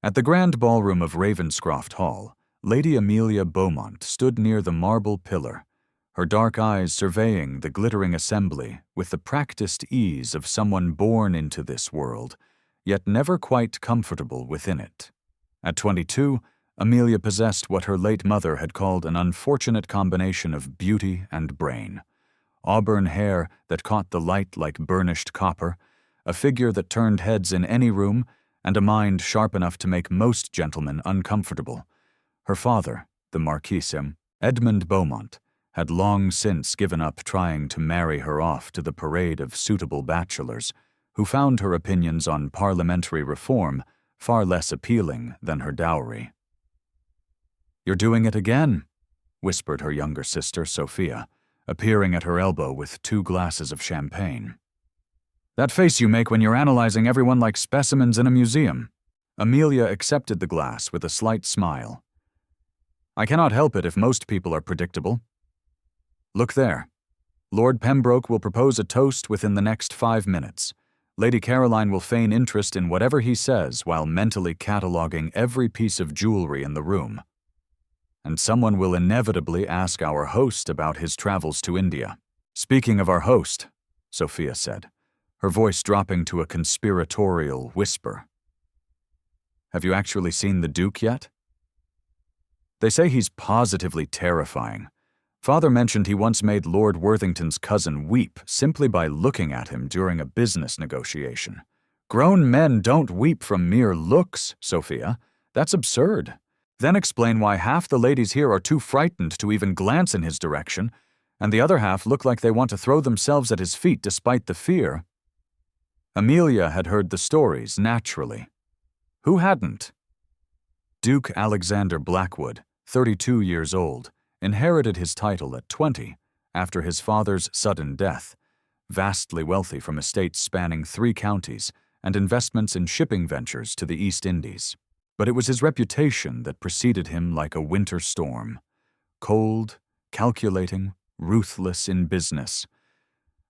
At the grand ballroom of Ravenscroft Hall, Lady Amelia Beaumont stood near the marble pillar, her dark eyes surveying the glittering assembly with the practiced ease of someone born into this world, yet never quite comfortable within it. At 22, Amelia possessed what her late mother had called an unfortunate combination of beauty and brain. Auburn hair that caught the light like burnished copper, a figure that turned heads in any room, and a mind sharp enough to make most gentlemen uncomfortable. Her father, the Marquis Edmund Beaumont, had long since given up trying to marry her off to the parade of suitable bachelors, who found her opinions on parliamentary reform far less appealing than her dowry. "You're doing it again," whispered her younger sister, Sophia, appearing at her elbow with 2 glasses of champagne. "That face you make when you're analyzing everyone like specimens in a museum." Amelia accepted the glass with a slight smile. "I cannot help it if most people are predictable. Look there. Lord Pembroke will propose a toast within the next 5 minutes. Lady Caroline will feign interest in whatever he says while mentally cataloguing every piece of jewelry in the room. And someone will inevitably ask our host about his travels to India." "Speaking of our host," Sophia said, her voice dropping to a conspiratorial whisper, "have you actually seen the Duke yet?" "They say he's positively terrifying. Father mentioned he once made Lord Worthington's cousin weep simply by looking at him during a business negotiation." "Grown men don't weep from mere looks, Sophia. That's absurd. Then explain why half the ladies here are too frightened to even glance in his direction, and the other half look like they want to throw themselves at his feet despite the fear." Amelia had heard the stories naturally. Who hadn't? Duke Alexander Blackwood, 32 years old, inherited his title at 20 after his father's sudden death, vastly wealthy from estates spanning 3 counties and investments in shipping ventures to the East Indies. But it was his reputation that preceded him like a winter storm. Cold, calculating, ruthless in business.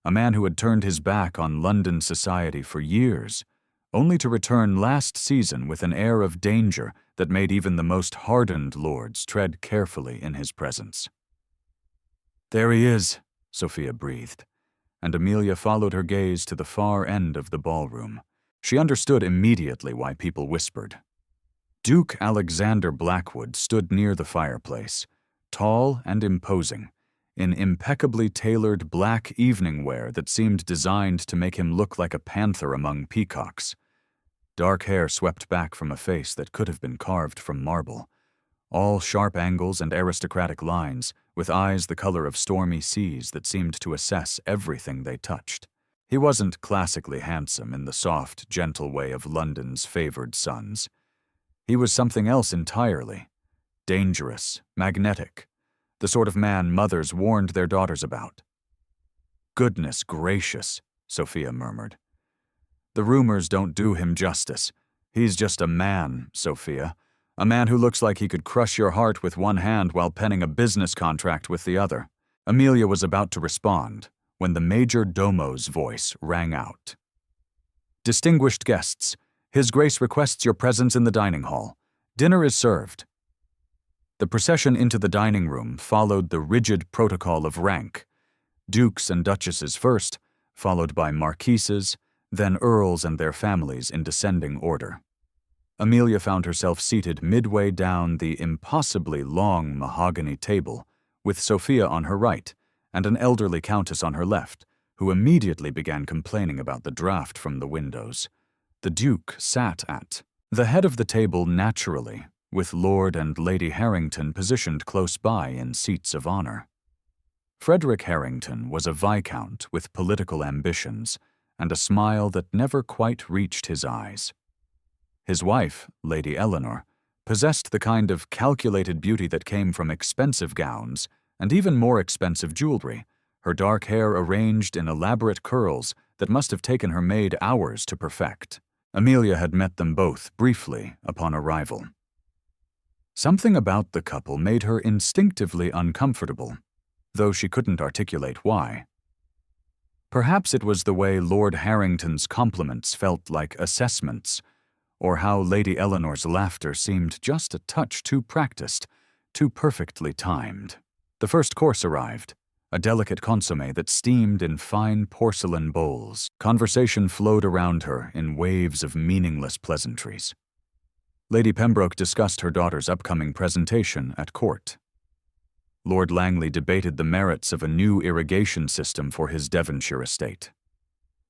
A man who had turned his back on London society for years, only to return last season with an air of danger that made even the most hardened lords tread carefully in his presence. "There he is," Sophia breathed, and Amelia followed her gaze to the far end of the ballroom. She understood immediately why people whispered. Duke Alexander Blackwood stood near the fireplace, tall and imposing, in impeccably tailored black evening wear that seemed designed to make him look like a panther among peacocks. Dark hair swept back from a face that could have been carved from marble, all sharp angles and aristocratic lines, with eyes the color of stormy seas that seemed to assess everything they touched. He wasn't classically handsome in the soft, gentle way of London's favored sons. He was something else entirely. Dangerous, magnetic, the sort of man mothers warned their daughters about. "Goodness gracious," Sophia murmured. "The rumors don't do him justice. He's just a man, Sophia. A man who looks like he could crush your heart with one hand while penning a business contract with the other." Amelia was about to respond when the major domo's voice rang out. "Distinguished guests, His Grace requests your presence in the dining hall. Dinner is served." The procession into the dining room followed the rigid protocol of rank. Dukes and duchesses first, followed by marquises, then earls and their families in descending order. Amelia found herself seated midway down the impossibly long mahogany table, with Sophia on her right and an elderly countess on her left, who immediately began complaining about the draught from the windows. The Duke sat at the head of the table naturally, with Lord and Lady Harrington positioned close by in seats of honor. Frederick Harrington was a viscount with political ambitions and a smile that never quite reached his eyes. His wife, Lady Eleanor, possessed the kind of calculated beauty that came from expensive gowns and even more expensive jewelry, her dark hair arranged in elaborate curls that must have taken her maid hours to perfect. Amelia had met them both briefly upon arrival. Something about the couple made her instinctively uncomfortable, though she couldn't articulate why. Perhaps it was the way Lord Harrington's compliments felt like assessments, or how Lady Eleanor's laughter seemed just a touch too practiced, too perfectly timed. The first course arrived, a delicate consommé that steamed in fine porcelain bowls. Conversation flowed around her in waves of meaningless pleasantries. Lady Pembroke discussed her daughter's upcoming presentation at court. Lord Langley debated the merits of a new irrigation system for his Devonshire estate.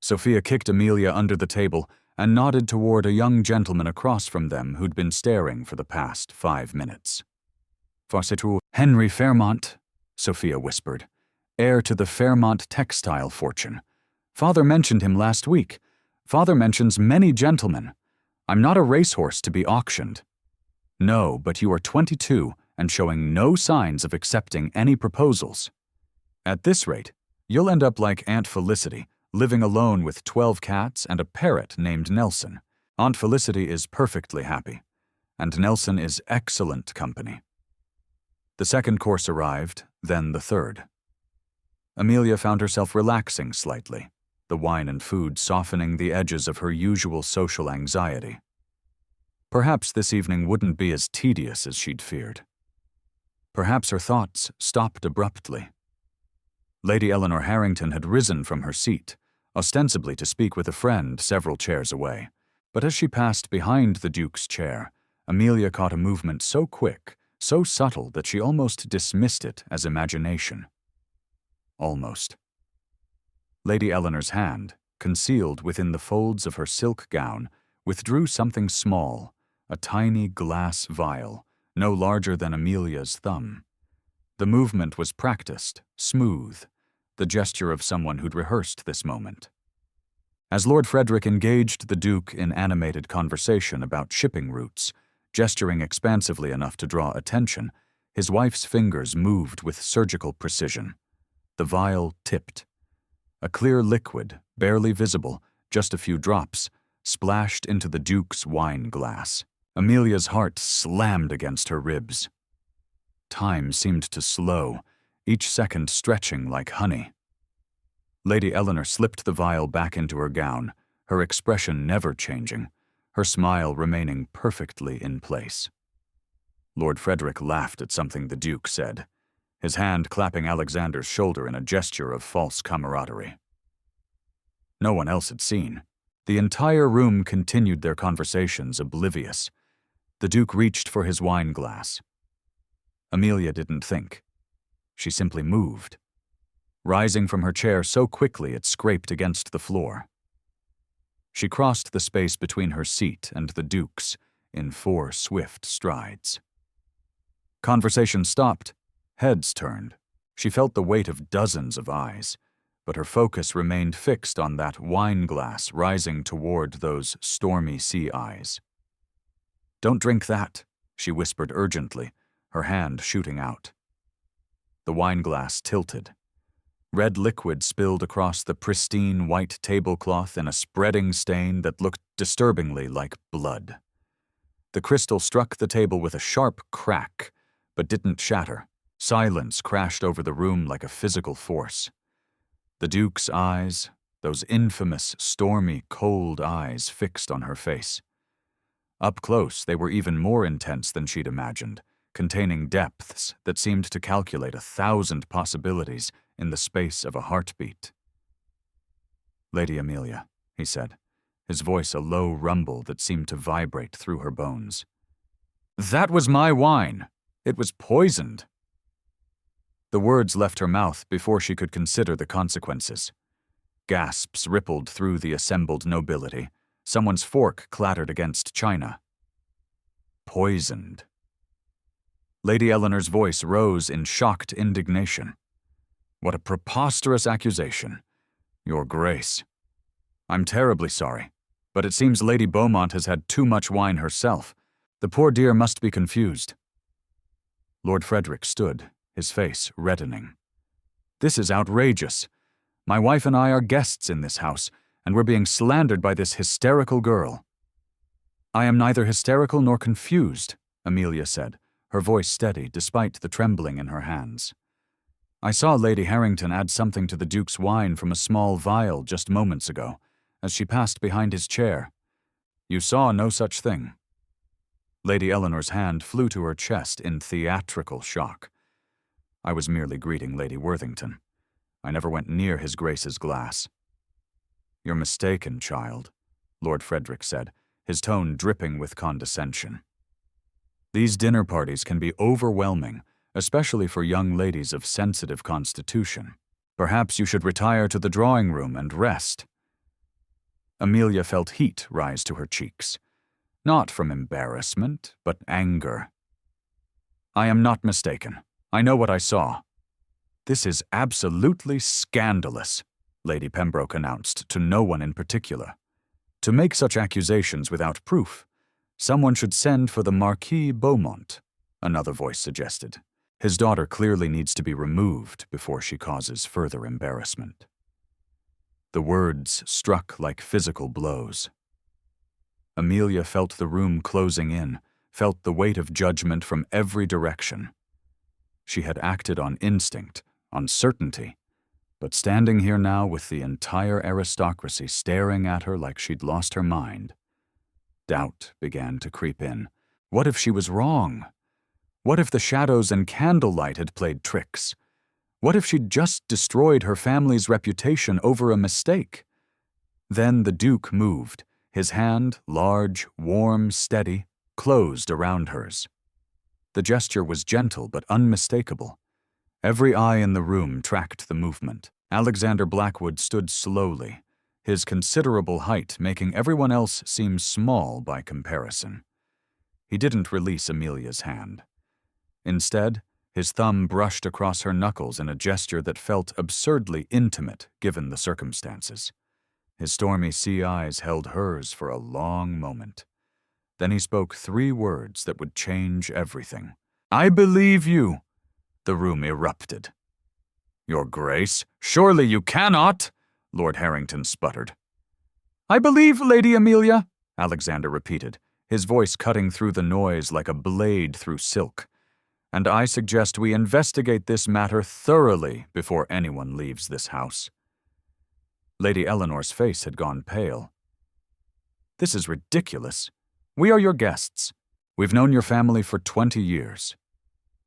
Sophia kicked Amelia under the table and nodded toward a young gentleman across from them who'd been staring for the past 5 minutes. "Farcitu Henry Fairmont," Sophia whispered, "heir to the Fairmont textile fortune. Father mentioned him last week. Father mentions many gentlemen. I'm not a racehorse to be auctioned." "No, but you are 22 and showing no signs of accepting any proposals. At this rate, you'll end up like Aunt Felicity, living alone with 12 cats and a parrot named Nelson. Aunt Felicity is perfectly happy, and Nelson is excellent company." The second course arrived, then the third. Amelia found herself relaxing slightly, the wine and food softening the edges of her usual social anxiety. Perhaps this evening wouldn't be as tedious as she'd feared. Perhaps her thoughts stopped abruptly. Lady Eleanor Harrington had risen from her seat, ostensibly to speak with a friend several chairs away, but as she passed behind the Duke's chair, Amelia caught a movement so quick, so subtle that she almost dismissed it as imagination. Almost. Lady Eleanor's hand, concealed within the folds of her silk gown, withdrew something small, a tiny glass vial, no larger than Amelia's thumb. The movement was practiced, smooth, the gesture of someone who'd rehearsed this moment. As Lord Frederick engaged the Duke in animated conversation about shipping routes, gesturing expansively enough to draw attention, his wife's fingers moved with surgical precision. The vial tipped. A clear liquid, barely visible, just a few drops, splashed into the Duke's wine glass. Amelia's heart slammed against her ribs. Time seemed to slow, each second stretching like honey. Lady Eleanor slipped the vial back into her gown, her expression never changing, her smile remaining perfectly in place. Lord Frederick laughed at something the Duke said, his hand clapping Alexander's shoulder in a gesture of false camaraderie. No one else had seen. The entire room continued their conversations oblivious. The Duke reached for his wine glass. Amelia didn't think. She simply moved, rising from her chair so quickly it scraped against the floor. She crossed the space between her seat and the Duke's in 4 swift strides. Conversation stopped. Heads turned. She felt the weight of dozens of eyes, but her focus remained fixed on that wine glass rising toward those stormy sea eyes. "Don't drink that," she whispered urgently, her hand shooting out. The wine glass tilted. Red liquid spilled across the pristine white tablecloth in a spreading stain that looked disturbingly like blood. The crystal struck the table with a sharp crack, but didn't shatter. Silence crashed over the room like a physical force. The Duke's eyes, those infamous, stormy, cold eyes fixed on her face. Up close, they were even more intense than she'd imagined, containing depths that seemed to calculate 1,000 possibilities in the space of a heartbeat. "Lady Amelia," he said, his voice a low rumble that seemed to vibrate through her bones. "That was my wine. It was poisoned." The words left her mouth before she could consider the consequences. Gasps rippled through the assembled nobility. Someone's fork clattered against china. Poisoned. Lady Eleanor's voice rose in shocked indignation. "What a preposterous accusation. Your Grace. I'm terribly sorry, but it seems Lady Beaumont has had too much wine herself. The poor dear must be confused." Lord Frederick stood, his face reddening. "This is outrageous. My wife and I are guests in this house, and we're being slandered by this hysterical girl." "I am neither hysterical nor confused," Amelia said, her voice steady despite the trembling in her hands. "I saw Lady Harrington add something to the Duke's wine from a small vial just moments ago, as she passed behind his chair. You saw no such thing. Lady Eleanor's hand flew to her chest in theatrical shock. I was merely greeting Lady Worthington. I never went near His Grace's glass. You're mistaken, child, Lord Frederick said, his tone dripping with condescension. These dinner parties can be overwhelming, especially for young ladies of sensitive constitution. Perhaps you should retire to the drawing room and rest. Amelia felt heat rise to her cheeks, not from embarrassment, but anger. I am not mistaken. I know what I saw. This is absolutely scandalous, Lady Pembroke announced to no one in particular. To make such accusations without proof, someone should send for the Marquis Beaumont, another voice suggested. His daughter clearly needs to be removed before she causes further embarrassment. The words struck like physical blows. Amelia felt the room closing in, felt the weight of judgment from every direction. She had acted on instinct, on certainty, but standing here now with the entire aristocracy staring at her like she'd lost her mind, doubt began to creep in. What if she was wrong? What if the shadows and candlelight had played tricks? What if she'd just destroyed her family's reputation over a mistake? Then the Duke moved, his hand, large, warm, steady, closed around hers. The gesture was gentle but unmistakable. Every eye in the room tracked the movement. Alexander Blackwood stood slowly, his considerable height making everyone else seem small by comparison. He didn't release Amelia's hand. Instead, his thumb brushed across her knuckles in a gesture that felt absurdly intimate given the circumstances. His stormy sea eyes held hers for a long moment. Then he spoke 3 words that would change everything. "I believe you!" The room erupted. "Your Grace, surely you cannot!" Lord Harrington sputtered. "I believe, Lady Amelia," Alexander repeated, his voice cutting through the noise like a blade through silk. "And I suggest we investigate this matter thoroughly before anyone leaves this house." Lady Eleanor's face had gone pale. "This is ridiculous. We are your guests. We've known your family for 20 years.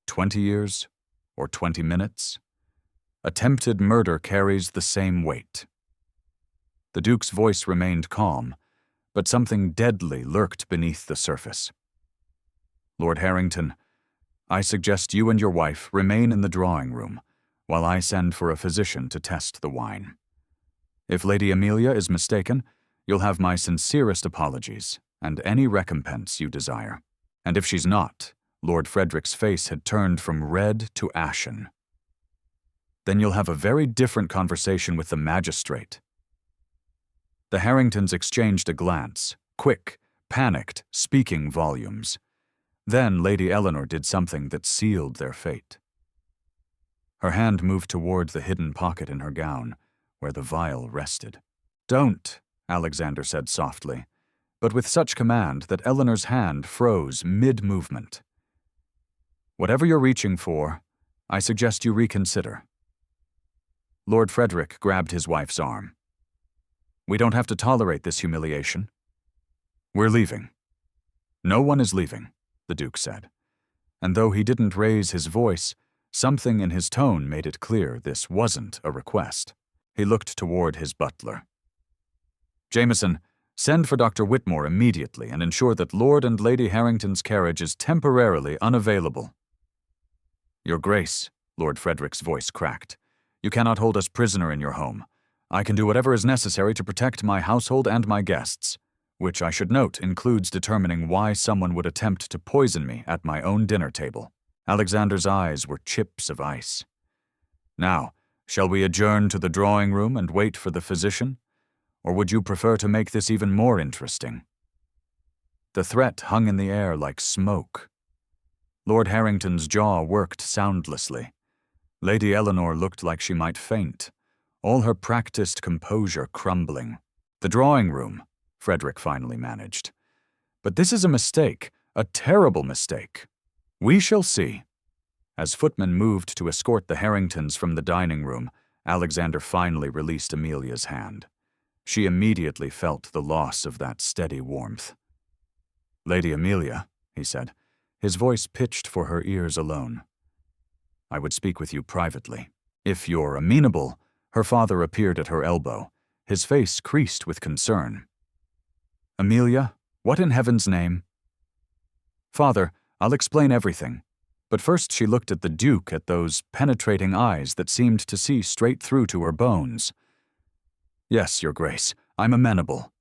20 years? Or 20 minutes? Attempted murder carries the same weight." The Duke's voice remained calm, but something deadly lurked beneath the surface. "Lord Harrington, I suggest you and your wife remain in the drawing room while I send for a physician to test the wine. If Lady Amelia is mistaken, you'll have my sincerest apologies and any recompense you desire. And if she's not," Lord Frederick's face had turned from red to ashen, "then you'll have a very different conversation with the magistrate." The Harringtons exchanged a glance, quick, panicked, speaking volumes. Then Lady Eleanor did something that sealed their fate. Her hand moved toward the hidden pocket in her gown, where the vial rested. "Don't," Alexander said softly, but with such command that Eleanor's hand froze mid-movement. "Whatever you're reaching for, I suggest you reconsider." Lord Frederick grabbed his wife's arm. "We don't have to tolerate this humiliation. We're leaving." "No one is leaving," the Duke said. And though he didn't raise his voice, something in his tone made it clear this wasn't a request. He looked toward his butler. "Jameson, send for Dr. Whitmore immediately and ensure that Lord and Lady Harrington's carriage is temporarily unavailable." "Your Grace," Lord Frederick's voice cracked, "you cannot hold us prisoner in your home. I can do whatever is necessary to protect my household and my guests, which I should note includes determining why someone would attempt to poison me at my own dinner table." Alexander's eyes were chips of ice. "Now, shall we adjourn to the drawing room and wait for the physician? Or would you prefer to make this even more interesting?" The threat hung in the air like smoke. Lord Harrington's jaw worked soundlessly. Lady Eleanor looked like she might faint, all her practiced composure crumbling. "The drawing room," Frederick finally managed. "But this is a mistake, a terrible mistake. We shall see." As footmen moved to escort the Harringtons from the dining room, Alexander finally released Amelia's hand. She immediately felt the loss of that steady warmth. "Lady Amelia," he said, his voice pitched for her ears alone. "I would speak with you privately. If you're amenable." Her father appeared at her elbow, his face creased with concern. "Amelia, what in heaven's name?" "Father, I'll explain everything." But first she looked at the Duke, at those penetrating eyes that seemed to see straight through to her bones. "Yes, Your Grace, I'm amenable."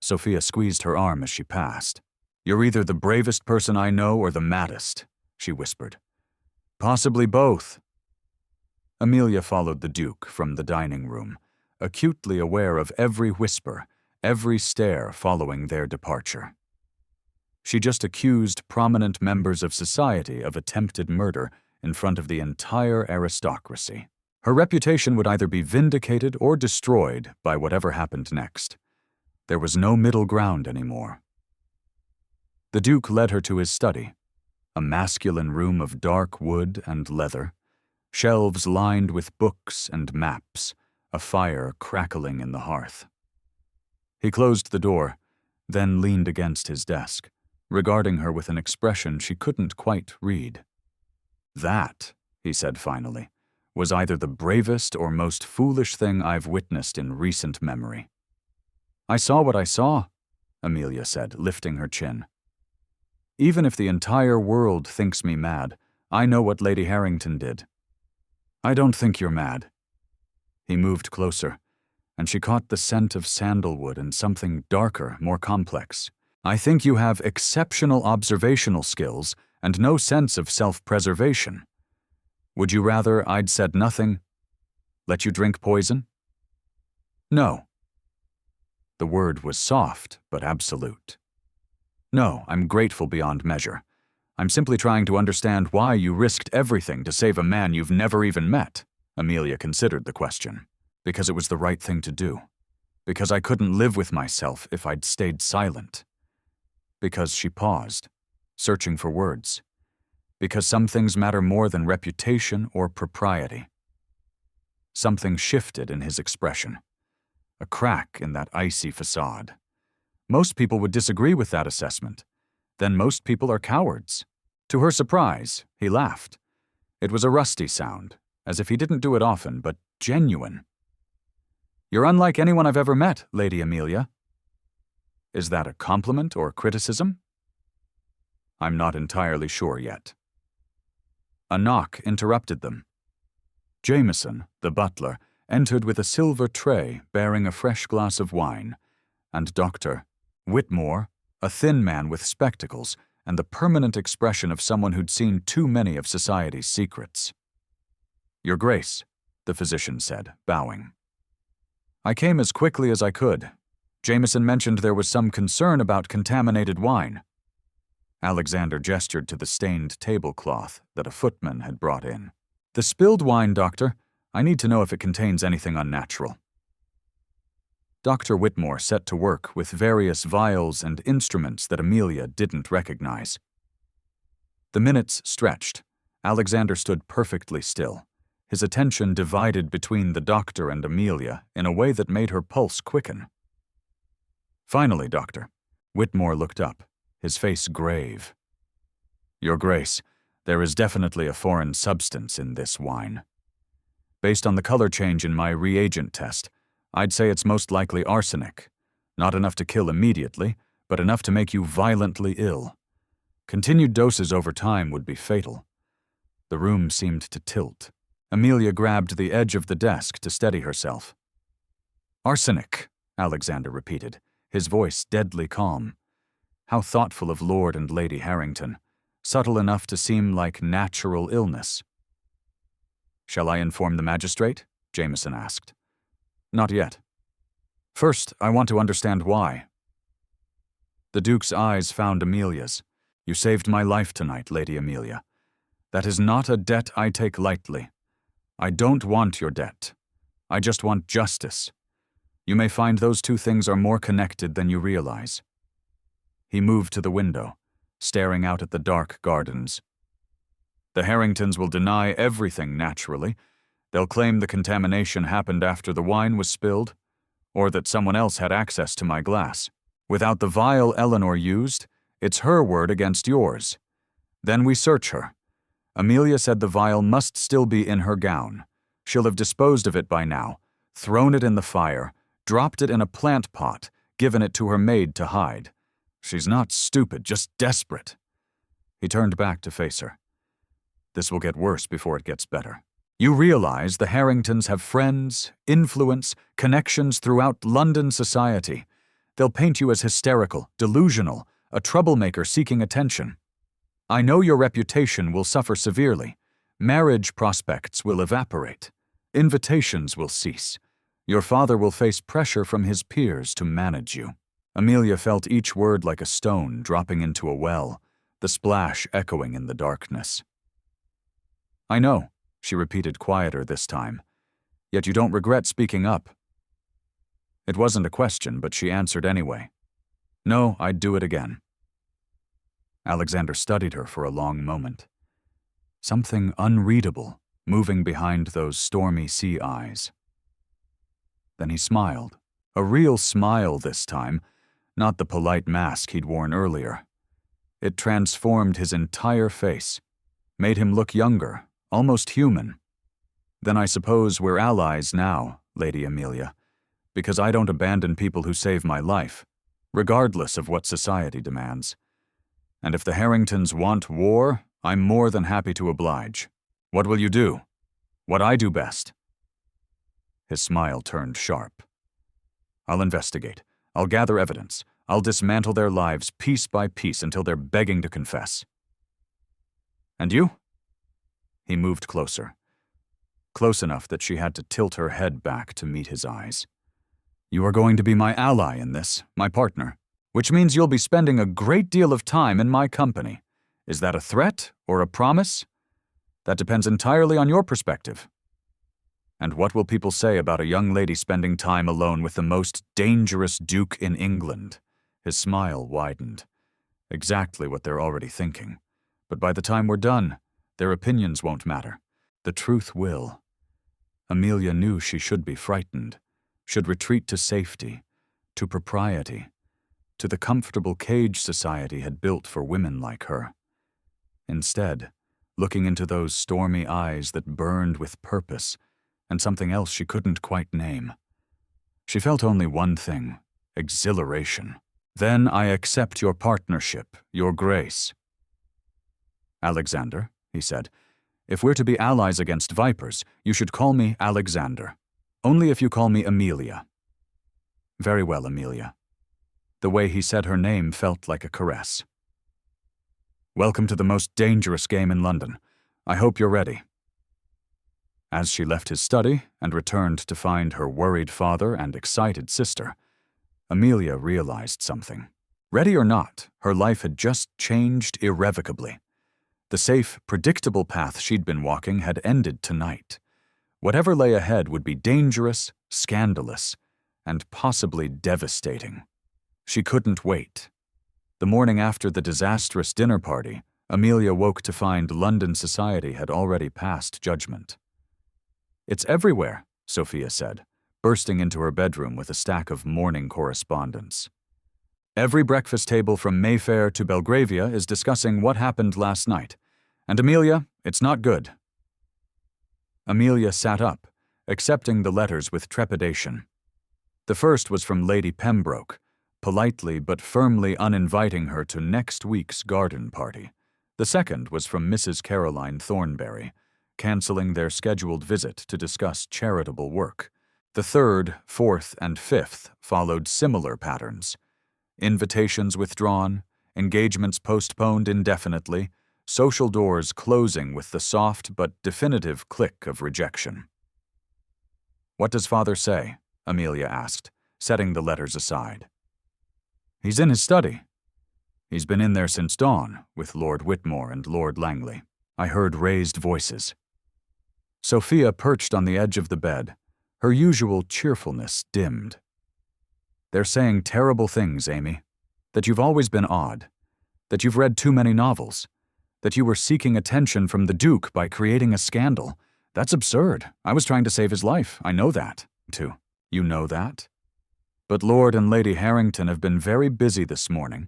Sophia squeezed her arm as she passed. "You're either the bravest person I know or the maddest," she whispered. "Possibly both." Amelia followed the Duke from the dining room, acutely aware of every whisper, every stare following their departure. She just accused prominent members of society of attempted murder in front of the entire aristocracy. Her reputation would either be vindicated or destroyed by whatever happened next. There was no middle ground anymore. The Duke led her to his study, a masculine room of dark wood and leather, shelves lined with books and maps, a fire crackling in the hearth. He closed the door, then leaned against his desk, regarding her with an expression she couldn't quite read. "That," he said finally, "was either the bravest or most foolish thing I've witnessed in recent memory." "I saw what I saw," Amelia said, lifting her chin. "Even if the entire world thinks me mad, I know what Lady Harrington did." "I don't think you're mad." He moved closer, and she caught the scent of sandalwood and something darker, more complex. "I think you have exceptional observational skills and no sense of self-preservation. Would you rather I'd said nothing? Let you drink poison?" "No." The word was soft but absolute. "No, I'm grateful beyond measure. I'm simply trying to understand why you risked everything to save a man you've never even met." Amelia considered the question. "Because it was the right thing to do. Because I couldn't live with myself if I'd stayed silent. Because," she paused, searching for words. "Because some things matter more than reputation or propriety." Something shifted in his expression. A crack in that icy facade. Most people would disagree with that assessment. Then most people are cowards. To her surprise, he laughed. It was a rusty sound, as if he didn't do it often, but genuine. "You're unlike anyone I've ever met, Lady Amelia." "Is that a compliment or criticism?" "I'm not entirely sure yet." A knock interrupted them. Jameson, the butler, entered with a silver tray bearing a fresh glass of wine, and Dr. Whitmore, a thin man with spectacles and the permanent expression of someone who'd seen too many of society's secrets. "Your Grace," the physician said, bowing. "I came as quickly as I could. Jameson mentioned there was some concern about contaminated wine." Alexander gestured to the stained tablecloth that a footman had brought in. "The spilled wine, Doctor. I need to know if it contains anything unnatural." Dr. Whitmore set to work with various vials and instruments that Amelia didn't recognize. The minutes stretched. Alexander stood perfectly still, his attention divided between the doctor and Amelia in a way that made her pulse quicken. "Finally, Doctor." Whitmore looked up, his face grave. "Your Grace, there is definitely a foreign substance in this wine. Based on the color change in my reagent test, I'd say it's most likely arsenic. Not enough to kill immediately, but enough to make you violently ill. Continued doses over time would be fatal." The room seemed to tilt. Amelia grabbed the edge of the desk to steady herself. "Arsenic," Alexander repeated, his voice deadly calm. How thoughtful of Lord and Lady Harrington, subtle enough to seem like natural illness. "Shall I inform the magistrate?" Jameson asked. "Not yet. First, I want to understand why." The Duke's eyes found Amelia's. "You saved my life tonight, Lady Amelia. That is not a debt I take lightly. I don't want your debt. I just want justice. You may find those two things are more connected than you realize." He moved to the window, staring out at the dark gardens. "The Harringtons will deny everything naturally. They'll claim the contamination happened after the wine was spilled, or that someone else had access to my glass. Without the vial Eleanor used, it's her word against yours. Then we search her. Amelia said the vial must still be in her gown. She'll have disposed of it by now, thrown it in the fire, dropped it in a plant pot, given it to her maid to hide. She's not stupid, just desperate. He turned back to face her. This will get worse before it gets better. You realize the Harringtons have friends, influence, connections throughout London society. They'll paint you as hysterical, delusional, a troublemaker seeking attention. I know your reputation will suffer severely. Marriage prospects will evaporate. Invitations will cease. Your father will face pressure from his peers to manage you. Amelia felt each word like a stone dropping into a well, the splash echoing in the darkness. I know, she repeated quieter this time. Yet you don't regret speaking up. It wasn't a question, but she answered anyway. No, I'd do it again. Alexander studied her for a long moment. Something unreadable moving behind those stormy sea eyes. Then he smiled, a real smile this time, not the polite mask he'd worn earlier. It transformed his entire face, made him look younger, almost human. Then I suppose we're allies now, Lady Amelia, because I don't abandon people who save my life, regardless of what society demands. And if the Harringtons want war, I'm more than happy to oblige. What will you do? What I do best. His smile turned sharp. I'll investigate. I'll gather evidence. I'll dismantle their lives piece by piece until they're begging to confess. And you? He moved closer. Close enough that she had to tilt her head back to meet his eyes. You are going to be my ally in this, my partner, which means you'll be spending a great deal of time in my company. Is that a threat or a promise? That depends entirely on your perspective. And what will people say about a young lady spending time alone with the most dangerous duke in England? His smile widened. Exactly what they're already thinking. But by the time we're done, their opinions won't matter. The truth will. Amelia knew she should be frightened, should retreat to safety, to propriety, to the comfortable cage society had built for women like her. Instead, looking into those stormy eyes that burned with purpose and something else she couldn't quite name, she felt only one thing: exhilaration. Then I accept your partnership, your grace. Alexander, he said, if we're to be allies against vipers, you should call me Alexander. Only if you call me Amelia. Very well, Amelia. The way he said her name felt like a caress. Welcome to the most dangerous game in London. I hope you're ready. As she left his study and returned to find her worried father and excited sister, Amelia realized something. Ready or not, her life had just changed irrevocably. The safe, predictable path she'd been walking had ended tonight. Whatever lay ahead would be dangerous, scandalous, and possibly devastating. She couldn't wait. The morning after the disastrous dinner party, Amelia woke to find London society had already passed judgment. It's everywhere, Sophia said, bursting into her bedroom with a stack of morning correspondence. Every breakfast table from Mayfair to Belgravia is discussing what happened last night. And Amelia, it's not good. Amelia sat up, accepting the letters with trepidation. The first was from Lady Pembroke, politely but firmly uninviting her to next week's garden party. The second was from Mrs. Caroline Thornberry, canceling their scheduled visit to discuss charitable work. The third, fourth, and fifth followed similar patterns. Invitations withdrawn, engagements postponed indefinitely, social doors closing with the soft but definitive click of rejection. What does father say? Amelia asked, setting the letters aside. He's in his study. He's been in there since dawn, with Lord Whitmore and Lord Langley. I heard raised voices. Sophia perched on the edge of the bed, her usual cheerfulness dimmed. They're saying terrible things, Amy. That you've always been odd. That you've read too many novels. That you were seeking attention from the Duke by creating a scandal. That's absurd. I was trying to save his life. I know that, too. You know that? But Lord and Lady Harrington have been very busy this morning.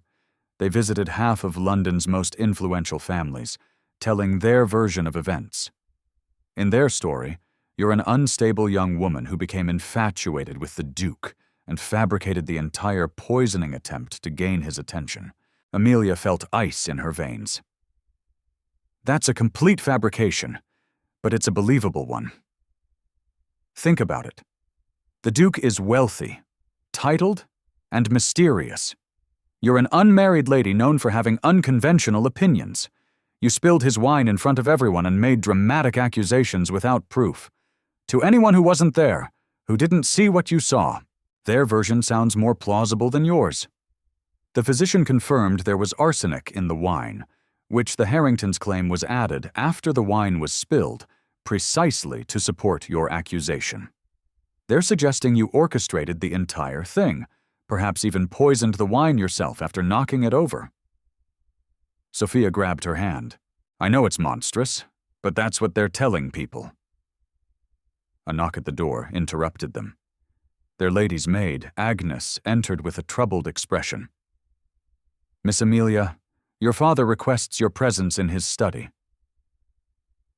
They visited half of London's most influential families, telling their version of events. In their story, you're an unstable young woman who became infatuated with the Duke and fabricated the entire poisoning attempt to gain his attention. Amelia felt ice in her veins. That's a complete fabrication, but it's a believable one. Think about it. The Duke is wealthy, titled, and mysterious. You're an unmarried lady known for having unconventional opinions. You spilled his wine in front of everyone and made dramatic accusations without proof. To anyone who wasn't there, who didn't see what you saw, their version sounds more plausible than yours. The physician confirmed there was arsenic in the wine, which the Harringtons claim was added after the wine was spilled, precisely to support your accusation. They're suggesting you orchestrated the entire thing, perhaps even poisoned the wine yourself after knocking it over. Sophia grabbed her hand. I know it's monstrous, but that's what they're telling people. A knock at the door interrupted them. Their lady's maid, Agnes, entered with a troubled expression. Miss Amelia, your father requests your presence in his study.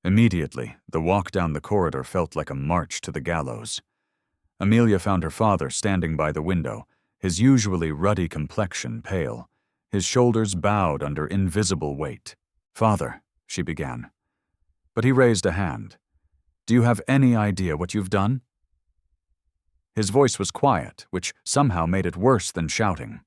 Immediately, the walk down the corridor felt like a march to the gallows. Amelia found her father standing by the window, his usually ruddy complexion pale, his shoulders bowed under invisible weight. Father, she began. But he raised a hand. Do you have any idea what you've done? His voice was quiet, which somehow made it worse than shouting.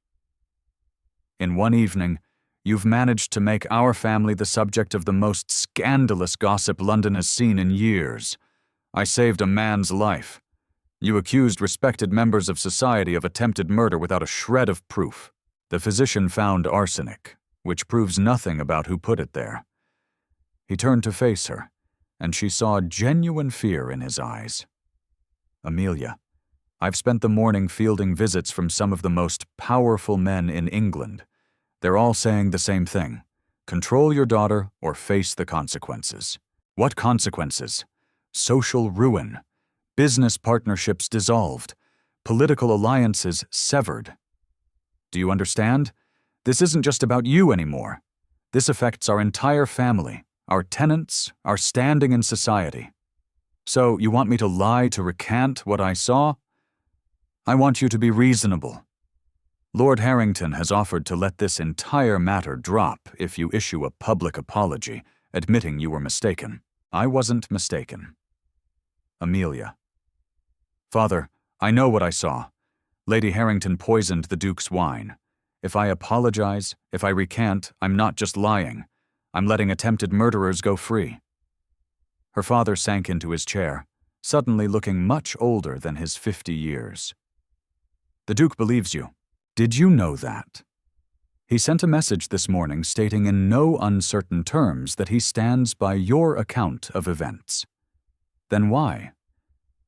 In one evening, you've managed to make our family the subject of the most scandalous gossip London has seen in years. I saved a man's life. You accused respected members of society of attempted murder without a shred of proof. The physician found arsenic, which proves nothing about who put it there. He turned to face her, and she saw genuine fear in his eyes. Amelia, I've spent the morning fielding visits from some of the most powerful men in England. They're all saying the same thing. Control your daughter or face the consequences. What consequences? Social ruin. Business partnerships dissolved. Political alliances severed. Do you understand? This isn't just about you anymore. This affects our entire family, our tenants, our standing in society. So you want me to lie to recant what I saw? I want you to be reasonable. Lord Harrington has offered to let this entire matter drop if you issue a public apology, admitting you were mistaken. I wasn't mistaken. Amelia. Father, I know what I saw. Lady Harrington poisoned the Duke's wine. If I apologize, if I recant, I'm not just lying. I'm letting attempted murderers go free. Her father sank into his chair, suddenly looking much older than his 50 years. The Duke believes you. Did you know that? He sent a message this morning stating in no uncertain terms that he stands by your account of events. Then why?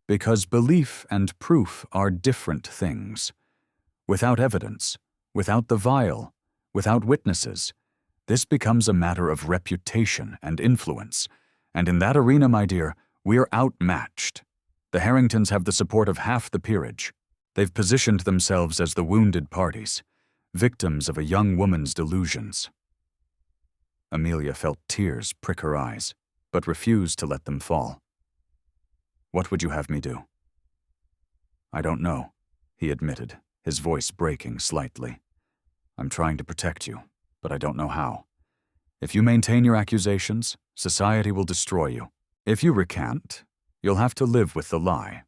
Because belief and proof are different things. Without evidence, without the vial, without witnesses, this becomes a matter of reputation and influence, and in that arena, my dear, we're outmatched. The Harringtons have the support of half the peerage. They've positioned themselves as the wounded parties, victims of a young woman's delusions. Amelia felt tears prick her eyes, but refused to let them fall. What would you have me do? I don't know, he admitted, his voice breaking slightly. I'm trying to protect you, but I don't know how. If you maintain your accusations, society will destroy you. If you recant, you'll have to live with the lie.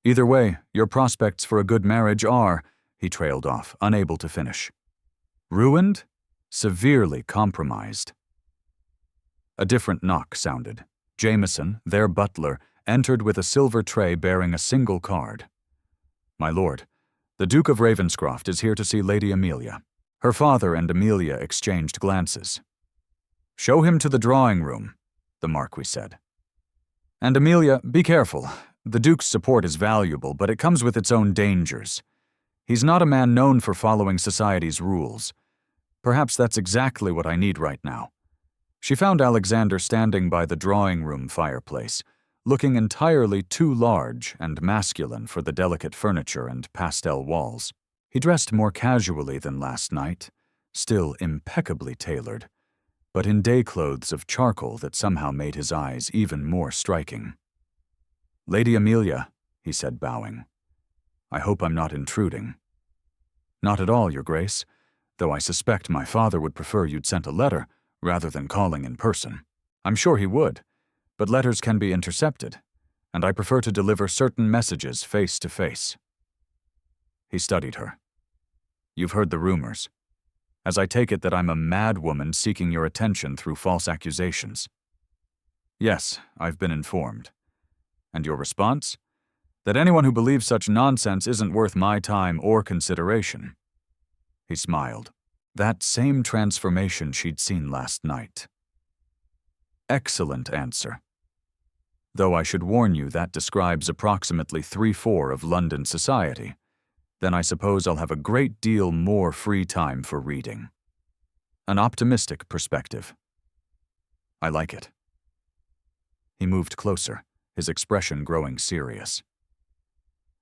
Either way, your prospects for a good marriage are, he trailed off, unable to finish. Ruined? Severely compromised. A different knock sounded. Jameson, their butler, entered with a silver tray bearing a single card. My lord, the Duke of Ravenscroft is here to see Lady Amelia. Her father and Amelia exchanged glances. Show him to the drawing room, the Marquis said. And Amelia, be careful. The Duke's support is valuable, but it comes with its own dangers. He's not a man known for following society's rules. Perhaps that's exactly what I need right now. She found Alexander standing by the drawing room fireplace, looking entirely too large and masculine for the delicate furniture and pastel walls. He dressed more casually than last night, still impeccably tailored, but in day clothes of charcoal that somehow made his eyes even more striking. "Lady Amelia," he said, bowing. "I hope I'm not intruding." "Not at all, Your Grace, though I suspect my father would prefer you'd sent a letter rather than calling in person. I'm sure he would, but letters can be intercepted, and I prefer to deliver certain messages face to face." He studied her. "You've heard the rumors, as I take it that I'm a mad woman seeking your attention through false accusations." "Yes, I've been informed." "And your response?" "That anyone who believes such nonsense isn't worth my time or consideration." He smiled. That same transformation she'd seen last night. "Excellent answer. Though I should warn you that describes approximately 3/4 of London society. Then I suppose I'll have a great deal more free time for reading." An optimistic perspective. "I like it." He moved closer, his expression growing serious.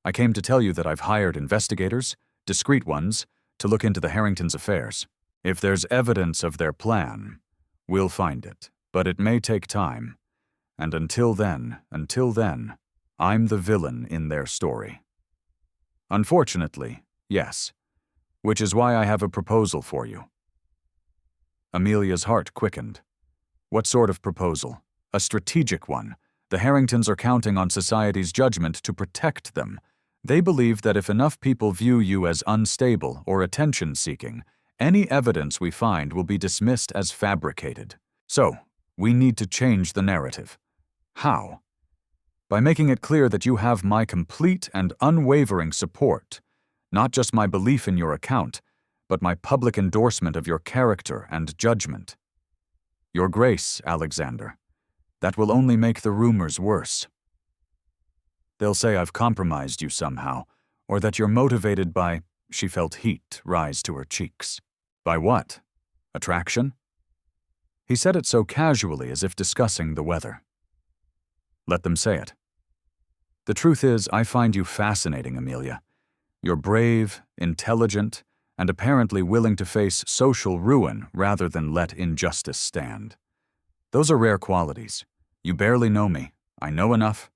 "I came to tell you that I've hired investigators, discreet ones, to look into the Harringtons' affairs. If there's evidence of their plan, we'll find it, but it may take time. And until then, I'm the villain in their story." "Unfortunately, yes. Which is why I have a proposal for you." Amelia's heart quickened. "What sort of proposal?" "A strategic one. The Harringtons are counting on society's judgment to protect them. They believe that if enough people view you as unstable or attention-seeking, any evidence we find will be dismissed as fabricated. So, we need to change the narrative." "How?" "By making it clear that you have my complete and unwavering support, not just my belief in your account, but my public endorsement of your character and judgment." "Your Grace, Alexander, that will only make the rumors worse. They'll say I've compromised you somehow, or that you're motivated by—" She felt heat rise to her cheeks. "By what? Attraction?" He said it so casually as if discussing the weather. "Let them say it. The truth is, I find you fascinating, Amelia. You're brave, intelligent, and apparently willing to face social ruin rather than let injustice stand. Those are rare qualities. You barely know me. I know enough.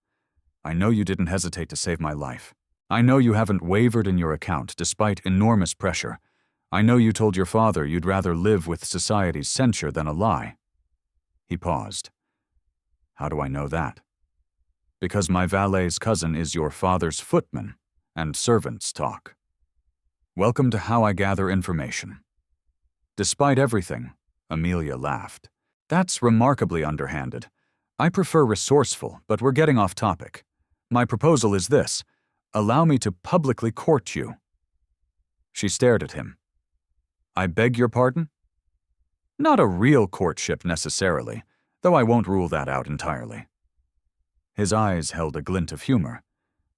I know you didn't hesitate to save my life. I know you haven't wavered in your account despite enormous pressure. I know you told your father you'd rather live with society's censure than a lie." He paused. "How do I know that?" "Because my valet's cousin is your father's footman, and servants talk. Welcome to how I gather information." "Despite everything," Amelia laughed. "That's remarkably underhanded. I prefer resourceful, but we're getting off topic. My proposal is this: allow me to publicly court you." She stared at him. "I beg your pardon?" "Not a real courtship necessarily, though I won't rule that out entirely." His eyes held a glint of humor,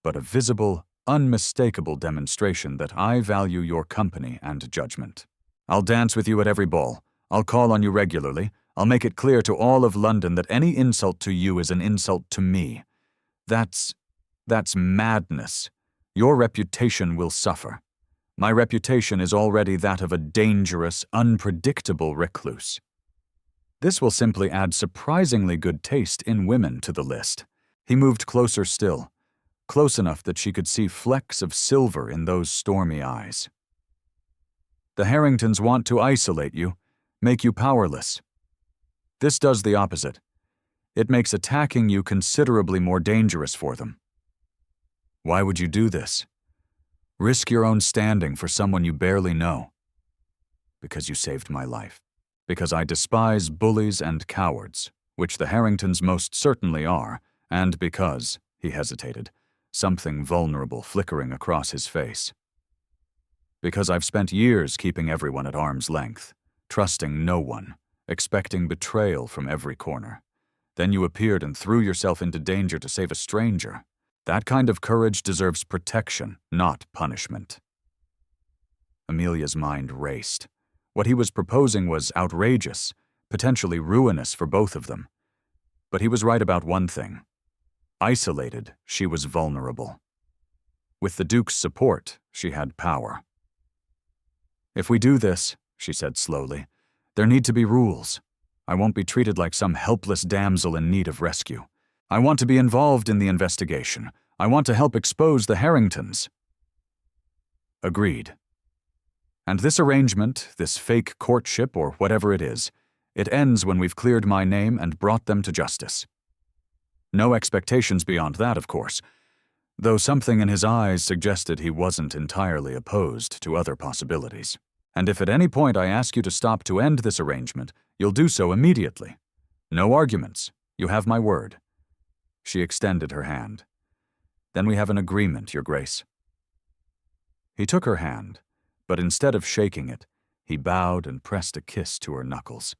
but a visible, unmistakable demonstration that I value your company and judgment. "I'll dance with you at every ball. I'll call on you regularly. I'll make it clear to all of London that any insult to you is an insult to me. That's madness. Your reputation will suffer. My reputation is already that of a dangerous, unpredictable recluse. This will simply add surprisingly good taste in women to the list." He moved closer still, close enough that she could see flecks of silver in those stormy eyes. "The Harringtons want to isolate you, make you powerless. This does the opposite. It makes attacking you considerably more dangerous for them." "Why would you do this? Risk your own standing for someone you barely know?" "Because you saved my life. Because I despise bullies and cowards, which the Harringtons most certainly are, and because," he hesitated, something vulnerable flickering across his face. "Because I've spent years keeping everyone at arm's length, trusting no one, expecting betrayal from every corner. Then you appeared and threw yourself into danger to save a stranger. That kind of courage deserves protection, not punishment." Amelia's mind raced. What he was proposing was outrageous, potentially ruinous for both of them. But he was right about one thing. Isolated, she was vulnerable. With the Duke's support, she had power. "If we do this," she said slowly, "there need to be rules. I won't be treated like some helpless damsel in need of rescue. I want to be involved in the investigation. I want to help expose the Harringtons." Agreed. "And this arrangement, this fake courtship or whatever it is, it ends when we've cleared my name and brought them to justice. No expectations beyond that, of course, though something in his eyes suggested he wasn't entirely opposed to other possibilities. And if at any point I ask you to stop to end this arrangement, you'll do so immediately. No arguments. You have my word." She extended her hand. "Then we have an agreement, Your Grace." He took her hand, but instead of shaking it, he bowed and pressed a kiss to her knuckles.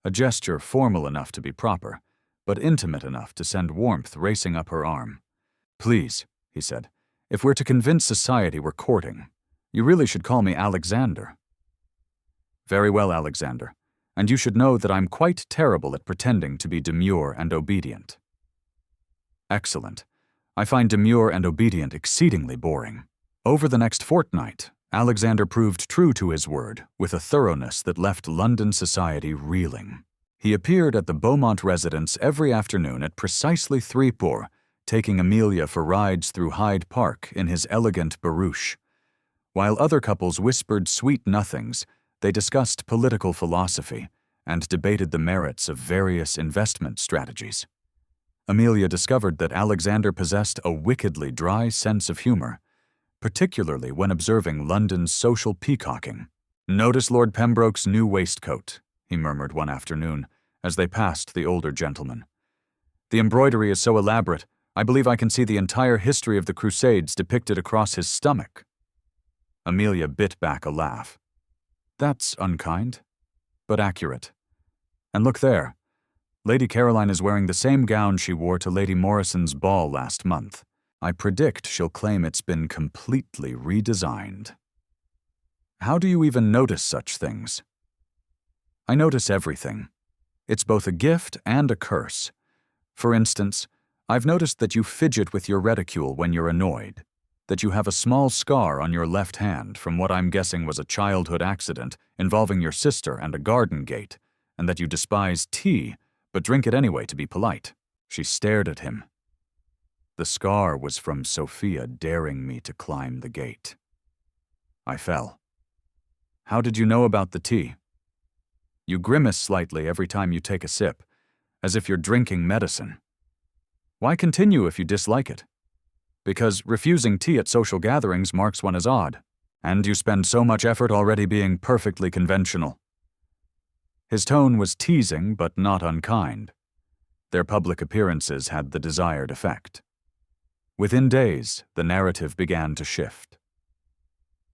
A gesture formal enough to be proper, but intimate enough to send warmth racing up her arm. "Please," he said, "if we're to convince society we're courting, you really should call me Alexander." "Very well, Alexander, and you should know that I'm quite terrible at pretending to be demure and obedient." "Excellent. I find demure and obedient exceedingly boring." Over the next fortnight, Alexander proved true to his word with a thoroughness that left London society reeling. He appeared at the Beaumont residence every afternoon at precisely 3 taking Amelia for rides through Hyde Park in his elegant barouche. While other couples whispered sweet nothings, they discussed political philosophy and debated the merits of various investment strategies. Amelia discovered that Alexander possessed a wickedly dry sense of humor, particularly when observing London's social peacocking. "Notice Lord Pembroke's new waistcoat," he murmured one afternoon as they passed the older gentleman. "The embroidery is so elaborate, I believe I can see the entire history of the Crusades depicted across his stomach." Amelia bit back a laugh. "That's unkind, but accurate. And look there. Lady Caroline is wearing the same gown she wore to Lady Morrison's ball last month. I predict she'll claim it's been completely redesigned." "How do you even notice such things?" "I notice everything. It's both a gift and a curse. For instance, I've noticed that you fidget with your reticule when you're annoyed, that you have a small scar on your left hand from what I'm guessing was a childhood accident involving your sister and a garden gate, and that you despise tea, but drink it anyway to be polite." She stared at him. "The scar was from Sophia daring me to climb the gate. I fell." "How did you know about the tea?" "You grimace slightly every time you take a sip, as if you're drinking medicine." "Why continue if you dislike it?" "Because refusing tea at social gatherings marks one as odd, and you spend so much effort already being perfectly conventional." His tone was teasing but not unkind. Their public appearances had the desired effect. Within days, the narrative began to shift.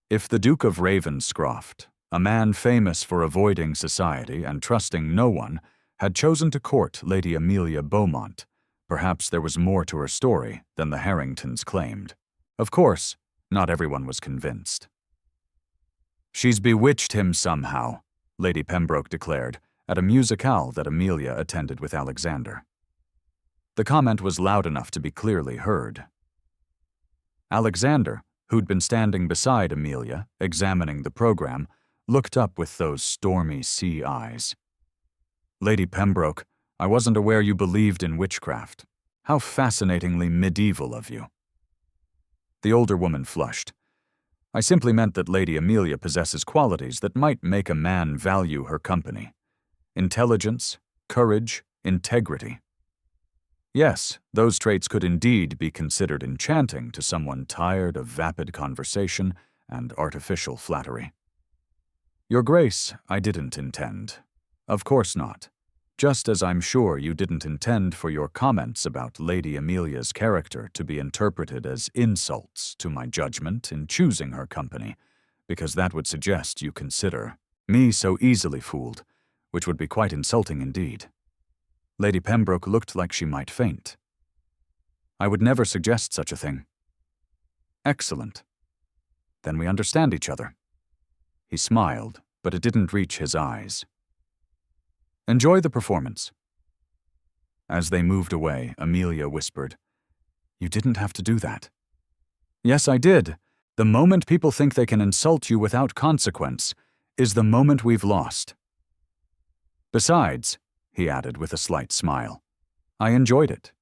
If the Duke of Ravenscroft, a man famous for avoiding society and trusting no one, had chosen to court Lady Amelia Beaumont, perhaps there was more to her story than the Harringtons claimed. Of course, not everyone was convinced. "She's bewitched him somehow," Lady Pembroke declared at a musicale that Amelia attended with Alexander. The comment was loud enough to be clearly heard. Alexander, who'd been standing beside Amelia, examining the program, looked up with those stormy sea eyes. "Lady Pembroke, I wasn't aware you believed in witchcraft. How fascinatingly medieval of you." The older woman flushed. "I simply meant that Lady Amelia possesses qualities that might make a man value her company. Intelligence, courage, integrity. Yes, those traits could indeed be considered enchanting to someone tired of vapid conversation and artificial flattery." "Your Grace, I didn't intend. Of course not. Just as I'm sure you didn't intend for your comments about Lady Amelia's character to be interpreted as insults to my judgment in choosing her company, because that would suggest you consider me so easily fooled, which would be quite insulting indeed." Lady Pembroke looked like she might faint. "I would never suggest such a thing." "Excellent. Then we understand each other." He smiled, but it didn't reach his eyes. "Enjoy the performance." As they moved away, Amelia whispered, "You didn't have to do that." "Yes, I did. The moment people think they can insult you without consequence is the moment we've lost. Besides," he added with a slight smile, "I enjoyed it.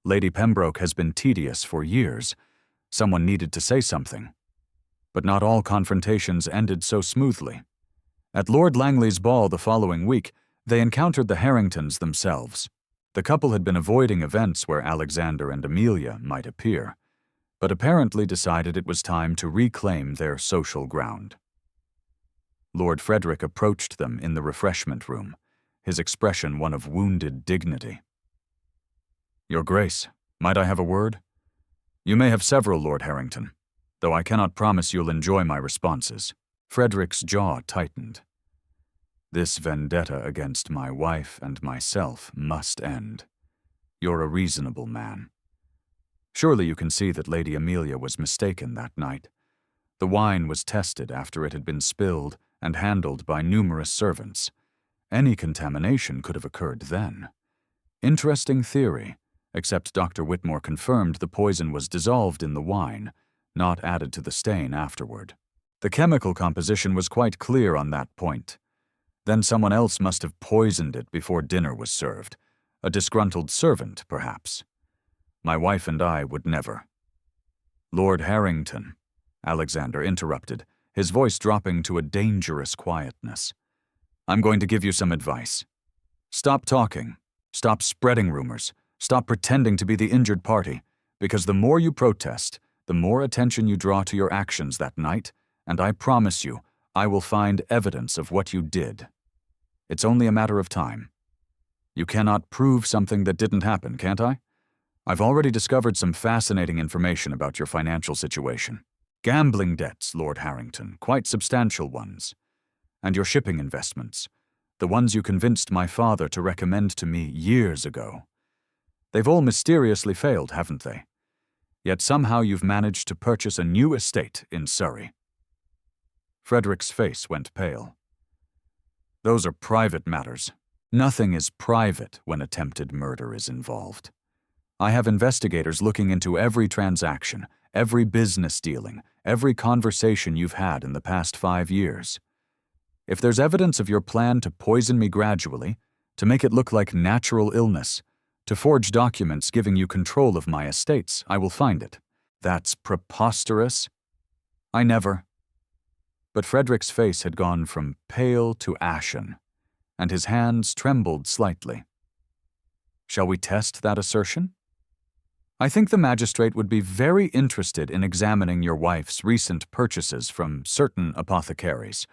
Lady Pembroke has been tedious for years. Someone needed to say something. But not all confrontations ended so smoothly. At Lord Langley's ball the following week, they encountered the Harringtons themselves. The couple had been avoiding events where Alexander and Amelia might appear, but apparently decided it was time to reclaim their social ground. Lord Frederick approached them in the refreshment room, his expression one of wounded dignity. "Your Grace, might I have a word? You may have several, Lord Harrington, though I cannot promise you'll enjoy my responses." Frederick's jaw tightened. "This vendetta against my wife and myself must end. You're a reasonable man. Surely you can see that Lady Amelia was mistaken that night. The wine was tested after it had been spilled and handled by numerous servants. Any contamination could have occurred then. Interesting theory, except Dr. Whitmore confirmed the poison was dissolved in the wine, not added to the stain afterward. The chemical composition was quite clear on that point. Then someone else must have poisoned it before dinner was served. A disgruntled servant, perhaps. My wife and I would never." "Lord Harrington," Alexander interrupted, his voice dropping to a dangerous quietness. "I'm going to give you some advice. Stop talking. Stop spreading rumors. Stop pretending to be the injured party, because the more you protest, the more attention you draw to your actions that night, and I promise you, I will find evidence of what you did. It's only a matter of time. You cannot prove something that didn't happen, can't I? I've already discovered some fascinating information about your financial situation. Gambling debts, Lord Harrington, quite substantial ones. And your shipping investments, the ones you convinced my father to recommend to me years ago. They've all mysteriously failed, haven't they? Yet somehow you've managed to purchase a new estate in Surrey." Frederick's face went pale. "Those are private matters. Nothing is private when attempted murder is involved. I have investigators looking into every transaction, every business dealing, every conversation you've had in the past 5 years. If there's evidence of your plan to poison me gradually, to make it look like natural illness, to forge documents giving you control of my estates, I will find it. That's preposterous. I never." But Frederick's face had gone from pale to ashen, and his hands trembled slightly. "Shall we test that assertion? I think the magistrate would be very interested in examining your wife's recent purchases from certain apothecaries.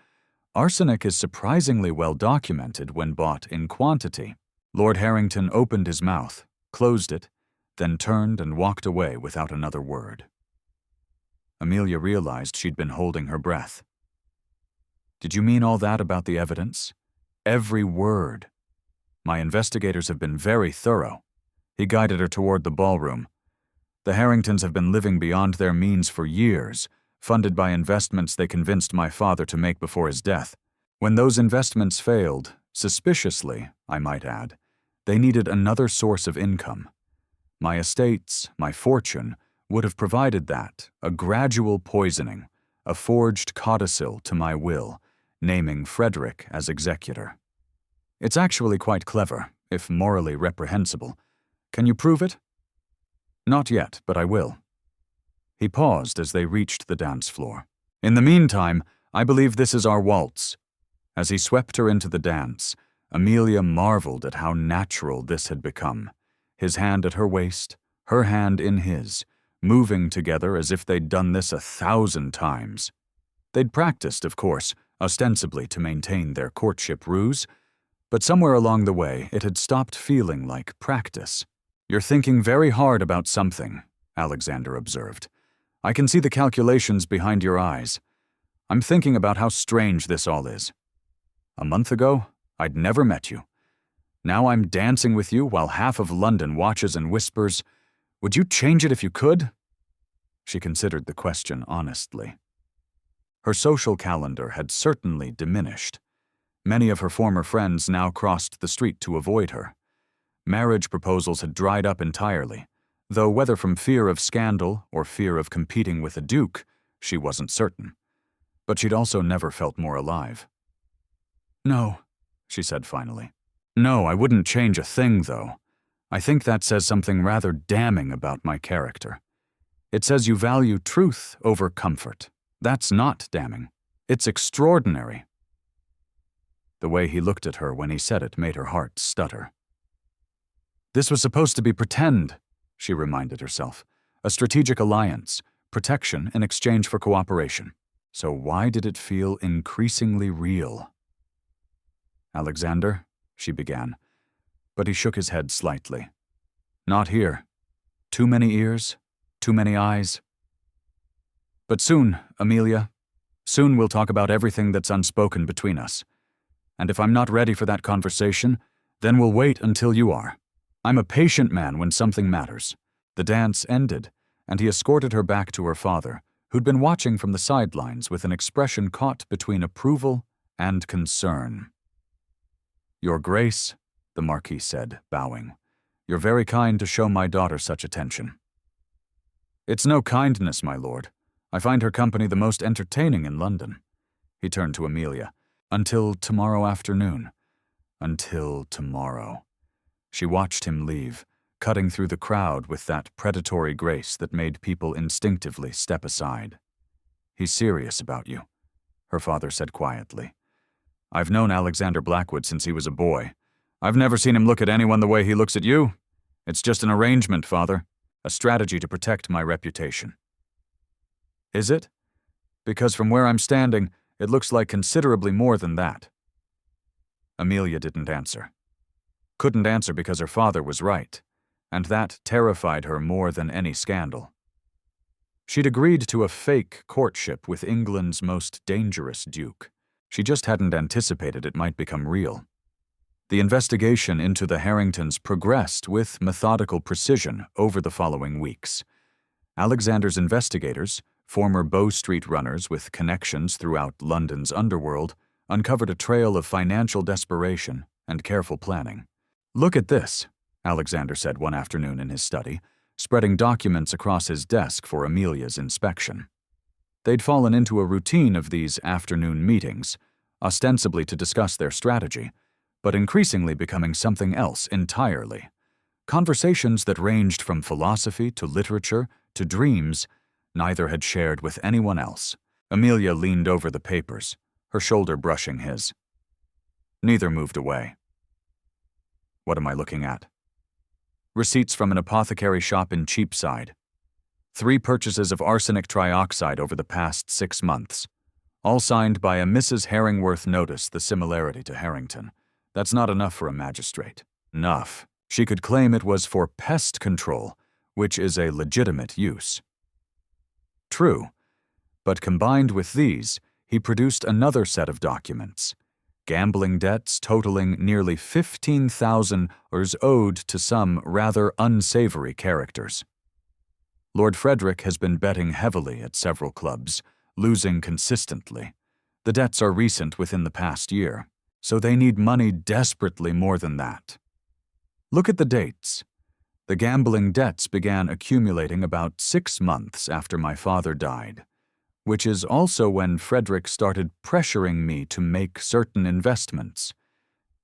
Arsenic is surprisingly well documented when bought in quantity." Lord Harrington opened his mouth, closed it, then turned and walked away without another word. Amelia realized she'd been holding her breath. "Did you mean all that about the evidence? Every word. My investigators have been very thorough." He guided her toward the ballroom. "The Harringtons have been living beyond their means for years, funded by investments they convinced my father to make before his death. When those investments failed, suspiciously, I might add, they needed another source of income. My estates, my fortune, would have provided that, a gradual poisoning, a forged codicil to my will, naming Frederick as executor. It's actually quite clever, if morally reprehensible. Can you prove it?" "Not yet, but I will." He paused as they reached the dance floor. "In the meantime, I believe this is our waltz." As he swept her into the dance, Amelia marveled at how natural this had become, his hand at her waist, her hand in his, moving together as if they'd done this 1,000 times. They'd practiced, of course, ostensibly to maintain their courtship ruse, but somewhere along the way it had stopped feeling like practice. "You're thinking very hard about something," Alexander observed. "I can see the calculations behind your eyes. I'm thinking about how strange this all is. A month ago, I'd never met you. Now I'm dancing with you while half of London watches and whispers, 'Would you change it if you could?'" She considered the question honestly. Her social calendar had certainly diminished. Many of her former friends now crossed the street to avoid her. Marriage proposals had dried up entirely, though whether from fear of scandal or fear of competing with a duke, she wasn't certain. But she'd also never felt more alive. "No," she said finally. "No, I wouldn't change a thing, though. I think that says something rather damning about my character. It says you value truth over comfort. That's not damning. It's extraordinary." The way he looked at her when he said it made her heart stutter. "This was supposed to be pretend," she reminded herself. "A strategic alliance, protection in exchange for cooperation. So why did it feel increasingly real?" "Alexander," she began, but he shook his head slightly. "Not here. Too many ears, too many eyes. But soon, Amelia, soon we'll talk about everything that's unspoken between us. And if I'm not ready for that conversation, then we'll wait until you are. I'm a patient man when something matters." The dance ended, and he escorted her back to her father, who'd been watching from the sidelines with an expression caught between approval and concern. "Your Grace," the Marquis said, bowing, "you're very kind to show my daughter such attention." "It's no kindness, my lord. I find her company the most entertaining in London." He turned to Amelia. "Until tomorrow afternoon." Until tomorrow. She watched him leave, cutting through the crowd with that predatory grace that made people instinctively step aside. "He's serious about you," her father said quietly. "I've known Alexander Blackwood since he was a boy. I've never seen him look at anyone the way he looks at you. It's just an arrangement, father, a strategy to protect my reputation." "Is it? Because from where I'm standing, it looks like considerably more than that." Amelia didn't answer. Couldn't answer because her father was right, and that terrified her more than any scandal. She'd agreed to a fake courtship with England's most dangerous duke. She just hadn't anticipated it might become real. The investigation into the Harringtons progressed with methodical precision over the following weeks. Alexander's investigators, former Bow Street runners with connections throughout London's underworld, uncovered a trail of financial desperation and careful planning. "Look at this," Alexander said one afternoon in his study, spreading documents across his desk for Amelia's inspection. They'd fallen into a routine of these afternoon meetings, ostensibly to discuss their strategy, but increasingly becoming something else entirely. Conversations that ranged from philosophy to literature to dreams neither had shared with anyone else. Amelia leaned over the papers, her shoulder brushing his. Neither moved away. "What am I looking at?" "Receipts from an apothecary shop in Cheapside. 3 purchases of arsenic trioxide over the past 6 months. All signed by a Mrs. Herringworth. Notice the similarity to Harrington. That's not enough for a magistrate. Enough. She could claim it was for pest control, which is a legitimate use." True, but combined with these, he produced another set of documents. Gambling debts totaling nearly 15,000 owed to some rather unsavory characters. Lord Frederick has been betting heavily at several clubs, losing consistently. The debts are recent within the past year, so they need money desperately more than that. Look at the dates. The gambling debts began accumulating about 6 months after my father died, which is also when Frederick started pressuring me to make certain investments.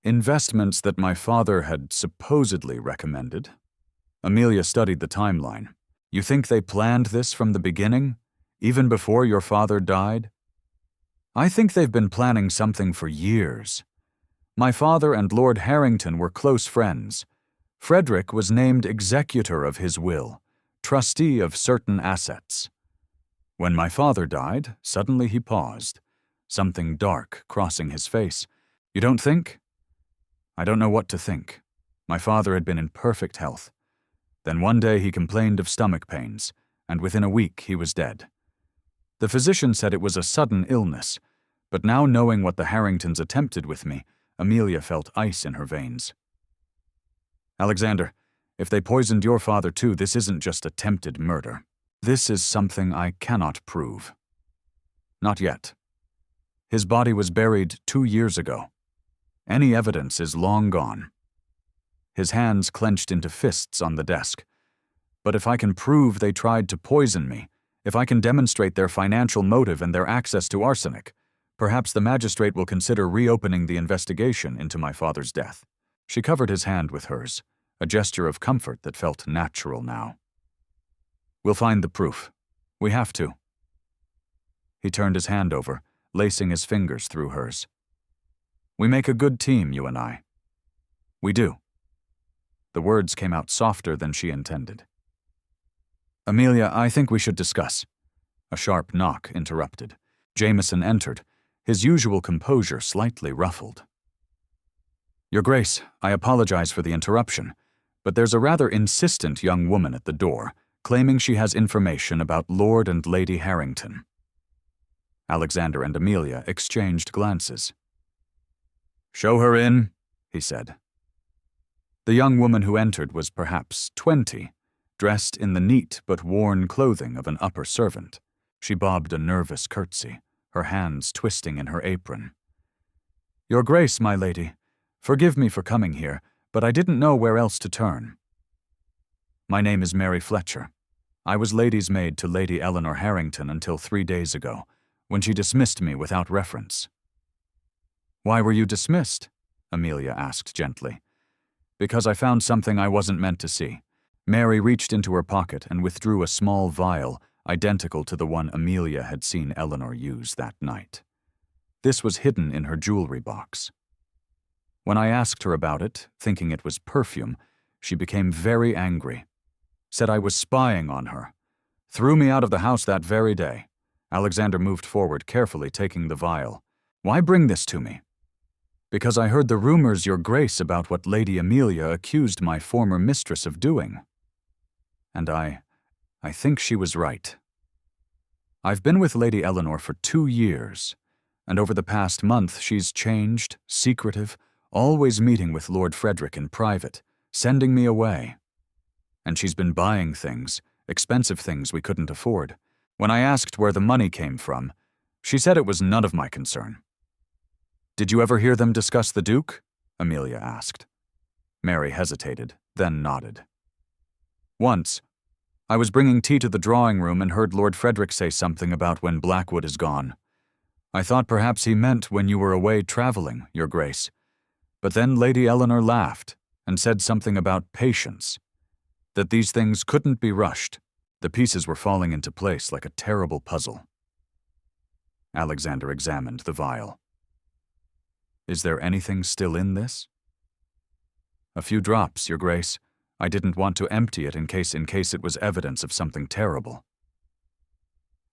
Investments that my father had supposedly recommended. Amelia studied the timeline. "You think they planned this from the beginning, even before your father died?" "I think they've been planning something for years. My father and Lord Harrington were close friends. Frederick was named executor of his will, trustee of certain assets. When my father died, suddenly he paused, something dark crossing his face. You don't think? I don't know what to think. My father had been in perfect health. Then one day he complained of stomach pains, and within a week he was dead. The physician said it was a sudden illness, but now knowing what the Harringtons attempted with me, Amelia felt ice in her veins. Alexander, if they poisoned your father too, this isn't just attempted murder. This is something I cannot prove. Not yet. His body was buried 2 years ago. Any evidence is long gone. his hands clenched into fists on the desk. "But if I can prove they tried to poison me, if I can demonstrate their financial motive and their access to arsenic, perhaps the magistrate will consider reopening the investigation into my father's death." She covered his hand with hers, a gesture of comfort that felt natural now. "We'll find the proof. We have to." He turned his hand over, lacing his fingers through hers. "We make a good team, you and I." "We do." The words came out softer than she intended. "Amelia, I think we should discuss." A sharp knock interrupted. Jameson entered, his usual composure slightly ruffled. "Your Grace, I apologize for the interruption, but there's a rather insistent young woman at the door, claiming she has information about Lord and Lady Harrington." Alexander and Amelia exchanged glances. "Show her in," he said. The young woman who entered was perhaps 20, dressed in the neat but worn clothing of an upper servant. She bobbed a nervous curtsy, her hands twisting in her apron. "Your Grace, my lady, forgive me for coming here, but I didn't know where else to turn. My name is Mary Fletcher. I was lady's maid to Lady Eleanor Harrington until 3 days ago, when she dismissed me without reference." "Why were you dismissed?" Amelia asked gently. "Because I found something I wasn't meant to see." Mary reached into her pocket and withdrew a small vial identical to the one Amelia had seen Eleanor use that night. This was hidden in her jewelry box. When I asked her about it, thinking it was perfume, she became very angry. Said I was spying on her. Threw me out of the house that very day. Alexander moved forward, carefully taking the vial. "Why bring this to me?" "Because I heard the rumors, Your Grace, about what Lady Amelia accused my former mistress of doing. And I think she was right. I've been with Lady Eleanor for 2 years, and over the past month she's changed, secretive, always meeting with Lord Frederick in private, sending me away. And she's been buying things, expensive things we couldn't afford. When I asked where the money came from, she said it was none of my concern." "Did you ever hear them discuss the Duke?" Amelia asked. Mary hesitated, then nodded. "Once. I was bringing tea to the drawing room and heard Lord Frederick say something about when Blackwood is gone. I thought perhaps he meant when you were away traveling, Your Grace. But then Lady Eleanor laughed and said something about patience, that these things couldn't be rushed. The pieces were falling into place like a terrible puzzle." Alexander examined the vial. "Is there anything still in this?" "A few drops, Your Grace. I didn't want to empty it in case it was evidence of something terrible."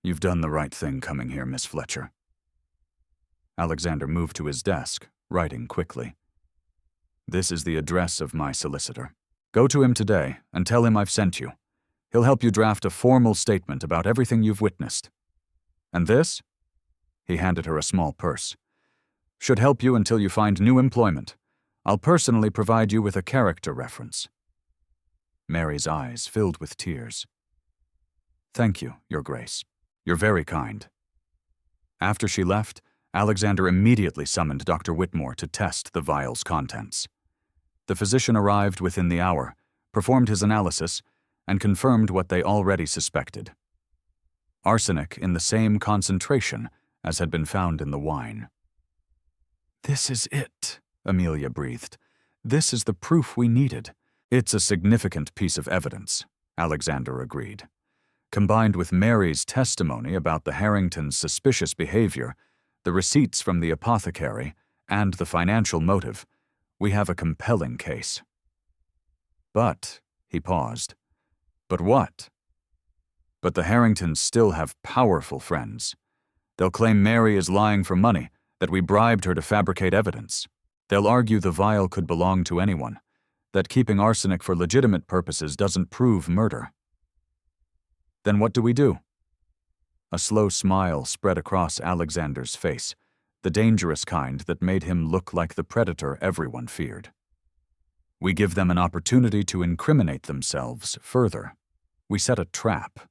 "You've done the right thing coming here, Miss Fletcher." Alexander moved to his desk, writing quickly. "This is the address of my solicitor. Go to him today and tell him I've sent you. He'll help you draft a formal statement about everything you've witnessed. And this?" He handed her a small purse. "Should help you until you find new employment. I'll personally provide you with a character reference." Mary's eyes filled with tears. "Thank you, Your Grace. You're very kind." After she left, Alexander immediately summoned Dr. Whitmore to test the vial's contents. The physician arrived within the hour, performed his analysis, and confirmed what they already suspected. Arsenic in the same concentration as had been found in the wine. "This is it," Amelia breathed. "This is the proof we needed." "It's a significant piece of evidence," Alexander agreed. Combined with Mary's testimony about the Harringtons' suspicious behavior, the receipts from the apothecary, and the financial motive, we have a compelling case. "But," he paused, "but what?" "But the Harringtons still have powerful friends. They'll claim Mary is lying for money, that we bribed her to fabricate evidence. They'll argue the vial could belong to anyone, that keeping arsenic for legitimate purposes doesn't prove murder. Then what do we do?" A slow smile spread across Alexander's face, the dangerous kind that made him look like the predator everyone feared. "We give them an opportunity to incriminate themselves further. We set a trap."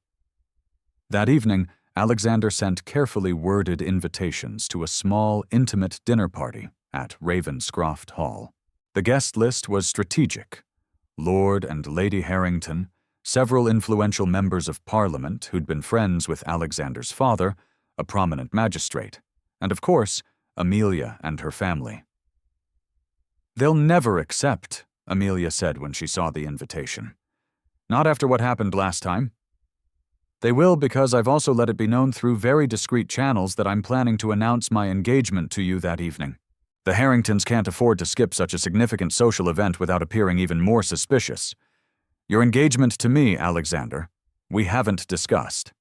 That evening, Alexander sent carefully worded invitations to a small, intimate dinner party at Ravenscroft Hall. The guest list was strategic. Lord and Lady Harrington, several influential members of Parliament who'd been friends with Alexander's father, a prominent magistrate, and of course, Amelia and her family. "They'll never accept," Amelia said when she saw the invitation. "Not after what happened last time." "They will, because I've also let it be known through very discreet channels that I'm planning to announce my engagement to you that evening. The Harringtons can't afford to skip such a significant social event without appearing even more suspicious. Your engagement to me, Alexander, we haven't discussed."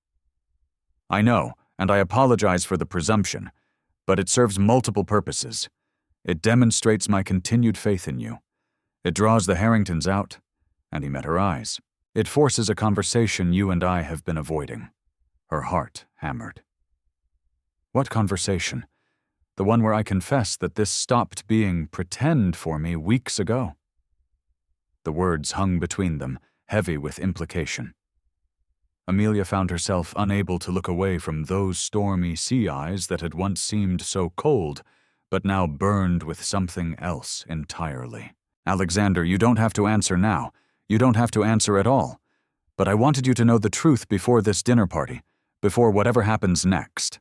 "I know, and I apologize for the presumption, but it serves multiple purposes. It demonstrates my continued faith in you. It draws the Harringtons out," and he met her eyes. "It forces a conversation you and I have been avoiding." Her heart hammered. "What conversation? The one where I confess that this stopped being pretend for me weeks ago." The words hung between them, heavy with implication. Amelia found herself unable to look away from those stormy sea eyes that had once seemed so cold, but now burned with something else entirely. "Alexander, you don't have to answer now. You don't have to answer at all. But I wanted you to know the truth before this dinner party, before whatever happens next.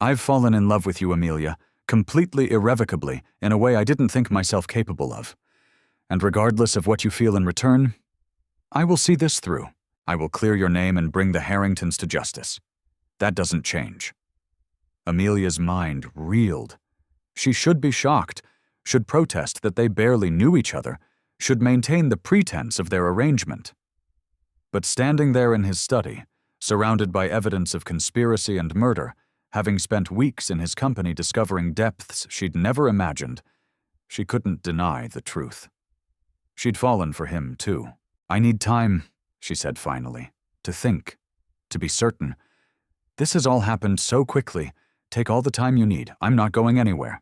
I've fallen in love with you, Amelia, completely irrevocably, in a way I didn't think myself capable of. And regardless of what you feel in return, I will see this through. I will clear your name and bring the Harringtons to justice. That doesn't change." Amelia's mind reeled. She should be shocked, should protest that they barely knew each other, should maintain the pretense of their arrangement. But standing there in his study, surrounded by evidence of conspiracy and murder, having spent weeks in his company discovering depths she'd never imagined, she couldn't deny the truth. She'd fallen for him, too. "I need time," she said finally, "to think, to be certain. This has all happened so quickly. Take all the time you need. I'm not going anywhere."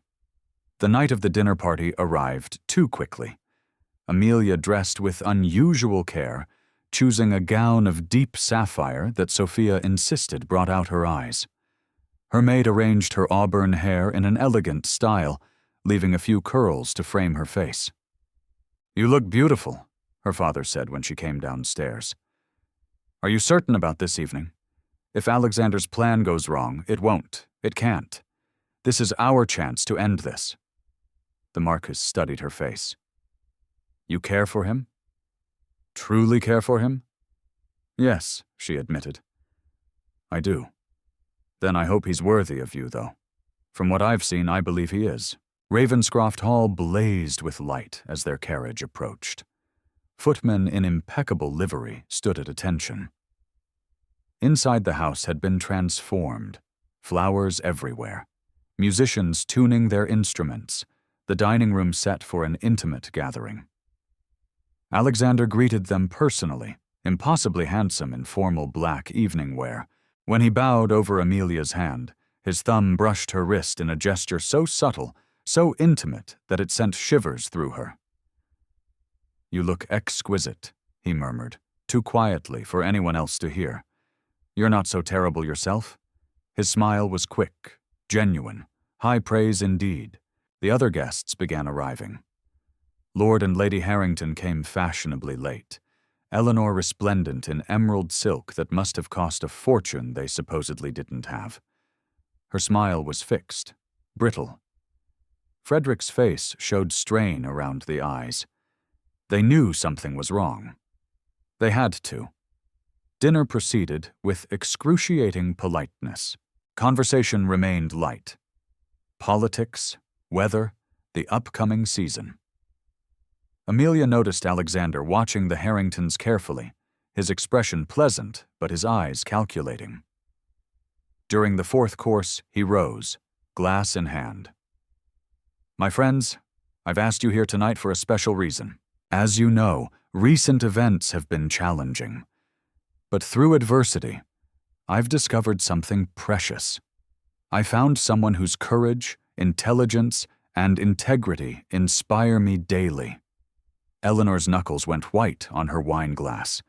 The night of the dinner party arrived too quickly. Amelia dressed with unusual care, choosing a gown of deep sapphire that Sophia insisted brought out her eyes. Her maid arranged her auburn hair in an elegant style, leaving a few curls to frame her face. "You look beautiful," her father said when she came downstairs. "Are you certain about this evening? If Alexander's plan goes wrong, it won't. It can't. This is our chance to end this." The Marquis studied her face. "You care for him? Truly care for him?" "Yes," she admitted. "I do. Then I hope he's worthy of you, though. From what I've seen, I believe he is." Ravenscroft Hall blazed with light as their carriage approached. Footmen in impeccable livery stood at attention. Inside the house had been transformed, flowers everywhere, musicians tuning their instruments, the dining room set for an intimate gathering. Alexander greeted them personally, impossibly handsome in formal black evening wear. When he bowed over Amelia's hand, his thumb brushed her wrist in a gesture so subtle, so intimate that it sent shivers through her. "You look exquisite," he murmured, too quietly for anyone else to hear. "You're not so terrible yourself." His smile was quick, genuine, high praise indeed. The other guests began arriving. Lord and Lady Harrington came fashionably late, Eleanor resplendent in emerald silk that must have cost a fortune they supposedly didn't have. Her smile was fixed, brittle. Frederick's face showed strain around the eyes. They knew something was wrong. They had to. Dinner proceeded with excruciating politeness. Conversation remained light. Politics, weather, the upcoming season. Amelia noticed Alexander watching the Harringtons carefully, his expression pleasant but his eyes calculating. During the fourth course, he rose, glass in hand. "My friends, I've asked you here tonight for a special reason. As you know, recent events have been challenging. But through adversity, I've discovered something precious. I found someone whose courage, intelligence, and integrity inspire me daily." Eleanor's knuckles went white on her wine glass.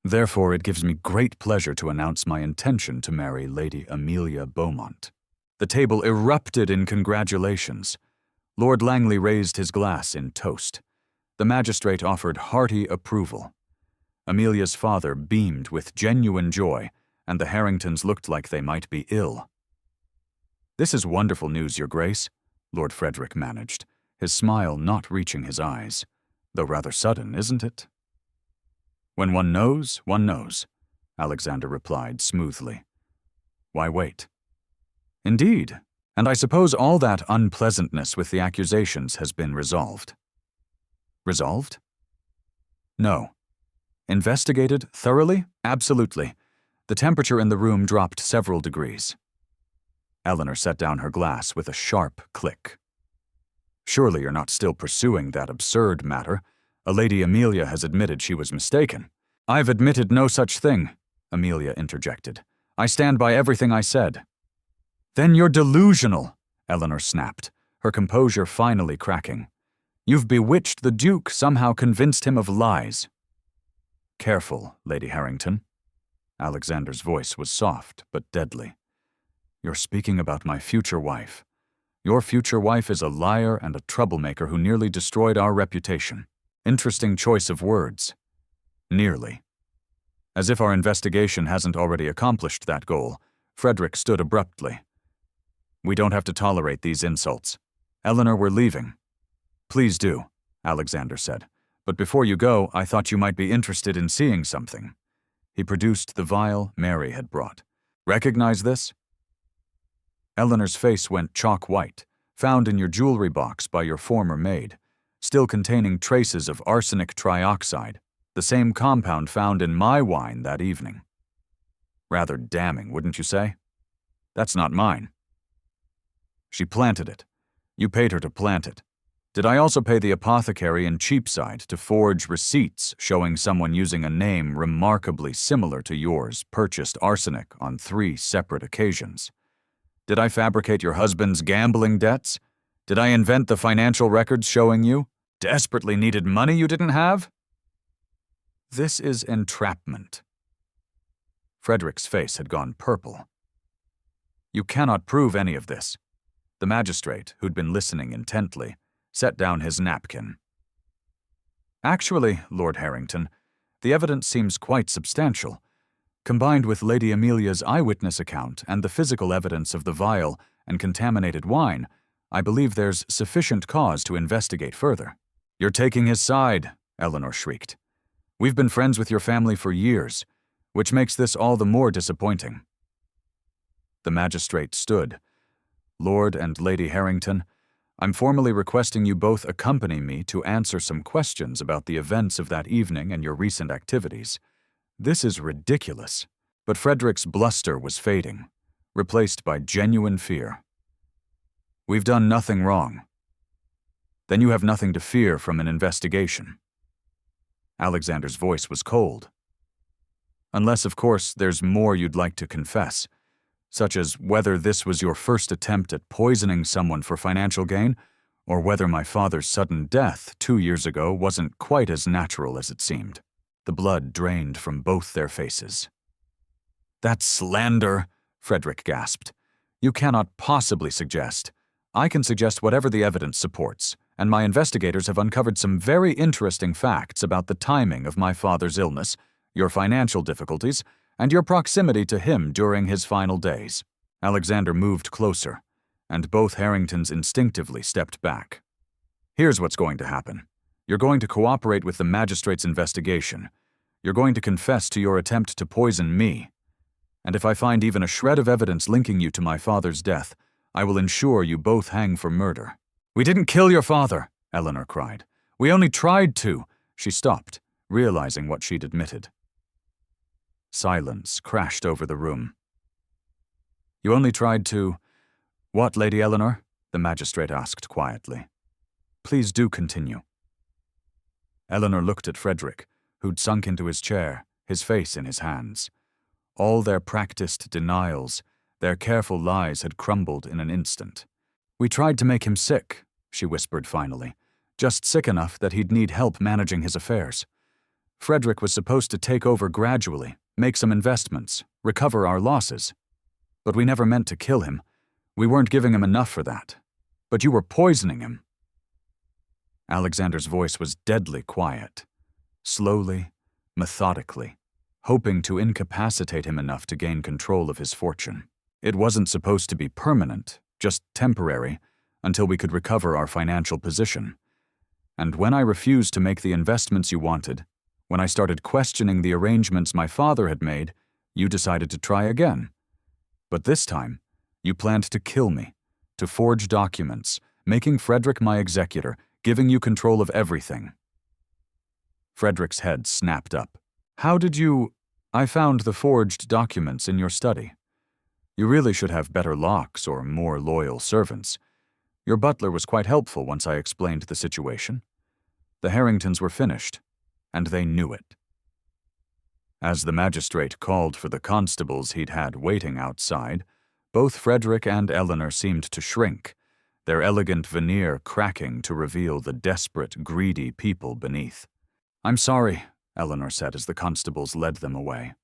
"Therefore, it gives me great pleasure to announce my intention to marry Lady Amelia Beaumont." The table erupted in congratulations. Lord Langley raised his glass in toast. The magistrate offered hearty approval. Amelia's father beamed with genuine joy, and the Harringtons looked like they might be ill. "This is wonderful news, Your Grace," Lord Frederick managed, his smile not reaching his eyes. "Though rather sudden, isn't it?" "When one knows, Alexander replied smoothly. "Why wait?" "Indeed, and I suppose all that unpleasantness with the accusations has been resolved." "Resolved?" "No. Investigated thoroughly? Absolutely. The temperature in the room dropped several degrees." Eleanor set down her glass with a sharp click. "Surely you're not still pursuing that absurd matter. A Lady Amelia has admitted she was mistaken." "I've admitted no such thing," Amelia interjected. "I stand by everything I said." "Then you're delusional," Eleanor snapped, her composure finally cracking. "You've bewitched the Duke, somehow convinced him of lies." "Careful, Lady Harrington." Alexander's voice was soft but deadly. "You're speaking about my future wife. Your future wife is a liar and a troublemaker who nearly destroyed our reputation." Interesting choice of words. Nearly. As if our investigation hasn't already accomplished that goal, Frederick stood abruptly. "We don't have to tolerate these insults. Eleanor, we're leaving." "Please do," Alexander said. "But before you go, I thought you might be interested in seeing something." He produced the vial Mary had brought. "Recognize this?" Eleanor's face went chalk white, found in your jewelry box by your former maid, still containing traces of arsenic trioxide, the same compound found in my wine that evening. Rather damning, wouldn't you say? "That's not mine." "She planted it. You paid her to plant it. Did I also pay the apothecary in Cheapside to forge receipts showing someone using a name remarkably similar to yours purchased arsenic on 3 separate occasions? Did I fabricate your husband's gambling debts? Did I invent the financial records showing you desperately needed money you didn't have?" "This is entrapment." Frederick's face had gone purple. "You cannot prove any of this." The magistrate, who'd been listening intently, set down his napkin. "Actually, Lord Harrington, the evidence seems quite substantial. Combined with Lady Amelia's eyewitness account and the physical evidence of the vial and contaminated wine, I believe there's sufficient cause to investigate further." "You're taking his side," Eleanor shrieked. "We've been friends with your family for years, which makes this all the more disappointing." The magistrate stood. "Lord and Lady Harrington, I'm formally requesting you both accompany me to answer some questions about the events of that evening and your recent activities. This is ridiculous." But Frederick's bluster was fading, replaced by genuine fear. "We've done nothing wrong." "Then you have nothing to fear from an investigation." Alexander's voice was cold. "Unless, of course, there's more you'd like to confess, such as whether this was your first attempt at poisoning someone for financial gain, or whether my father's sudden death 2 years ago wasn't quite as natural as it seemed." The blood drained from both their faces. "That's slander," Frederick gasped. "You cannot possibly suggest." "I can suggest whatever the evidence supports, and my investigators have uncovered some very interesting facts about the timing of my father's illness, your financial difficulties, and your proximity to him during his final days." Alexander moved closer, and both Harringtons instinctively stepped back. "Here's what's going to happen. You're going to cooperate with the magistrate's investigation. You're going to confess to your attempt to poison me. And if I find even a shred of evidence linking you to my father's death, I will ensure you both hang for murder." "We didn't kill your father," Eleanor cried. "We only tried to." She stopped, realizing what she'd admitted. Silence crashed over the room. "You only tried to—" "What, Lady Eleanor?" the magistrate asked quietly. "Please do continue." Eleanor looked at Frederick, who'd sunk into his chair, his face in his hands. All their practiced denials, their careful lies had crumbled in an instant. "We tried to make him sick," she whispered finally, "just sick enough that he'd need help managing his affairs. Frederick was supposed to take over gradually, make some investments, recover our losses. But we never meant to kill him. We weren't giving him enough for that. But you were poisoning him, Alexander's voice was deadly quiet. Slowly, methodically, hoping to incapacitate him enough to gain control of his fortune. It wasn't supposed to be permanent, just temporary, until we could recover our financial position. And when I refused to make the investments you wanted, when I started questioning the arrangements my father had made, you decided to try again. But this time, you planned to kill me, to forge documents, making Frederick my executor, giving you control of everything. Frederick's head snapped up. How did you— I found the forged documents in your study. You really should have better locks or more loyal servants. Your butler was quite helpful once I explained the situation. The Harringtons were finished, and they knew it. As the magistrate called for the constables he'd had waiting outside, both Frederick and Eleanor seemed to shrink, their elegant veneer cracking to reveal the desperate, greedy people beneath. I'm sorry, Eleanor said as the constables led them away.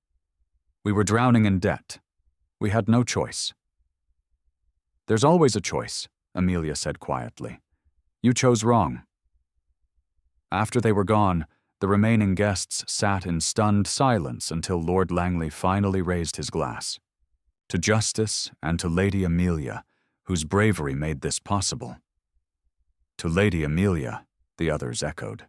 We were drowning in debt. We had no choice. There's always a choice, Amelia said quietly. You chose wrong. After they were gone, the remaining guests sat in stunned silence until Lord Langley finally raised his glass. To justice and to Lady Amelia, whose bravery made this possible. To Lady Amelia, the others echoed.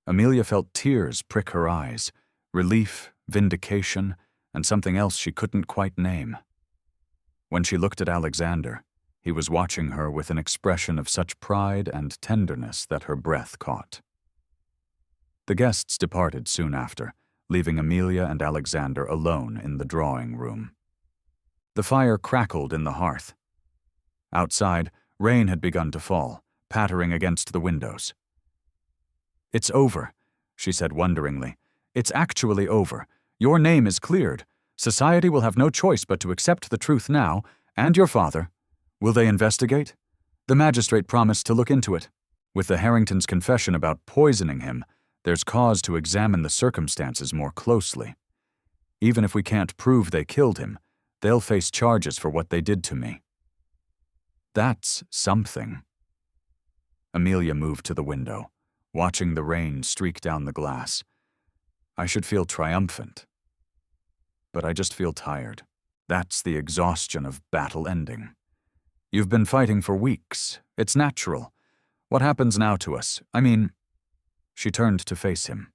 Amelia felt tears prick her eyes, relief, vindication, and something else she couldn't quite name. When she looked at Alexander, he was watching her with an expression of such pride and tenderness that her breath caught. The guests departed soon after, leaving Amelia and Alexander alone in the drawing room. The fire crackled in the hearth. Outside, rain had begun to fall, pattering against the windows. It's over, she said wonderingly. It's actually over. Your name is cleared. Society will have no choice but to accept the truth now, and your father. Will they investigate? The magistrate promised to look into it. With the Harringtons' confession about poisoning him, there's cause to examine the circumstances more closely. Even if we can't prove they killed him, they'll face charges for what they did to me. That's something. Amelia moved to the window, watching the rain streak down the glass. I should feel triumphant. But I just feel tired. That's the exhaustion of battle ending. You've been fighting for weeks. It's natural. What happens now to us? I mean— She turned to face him.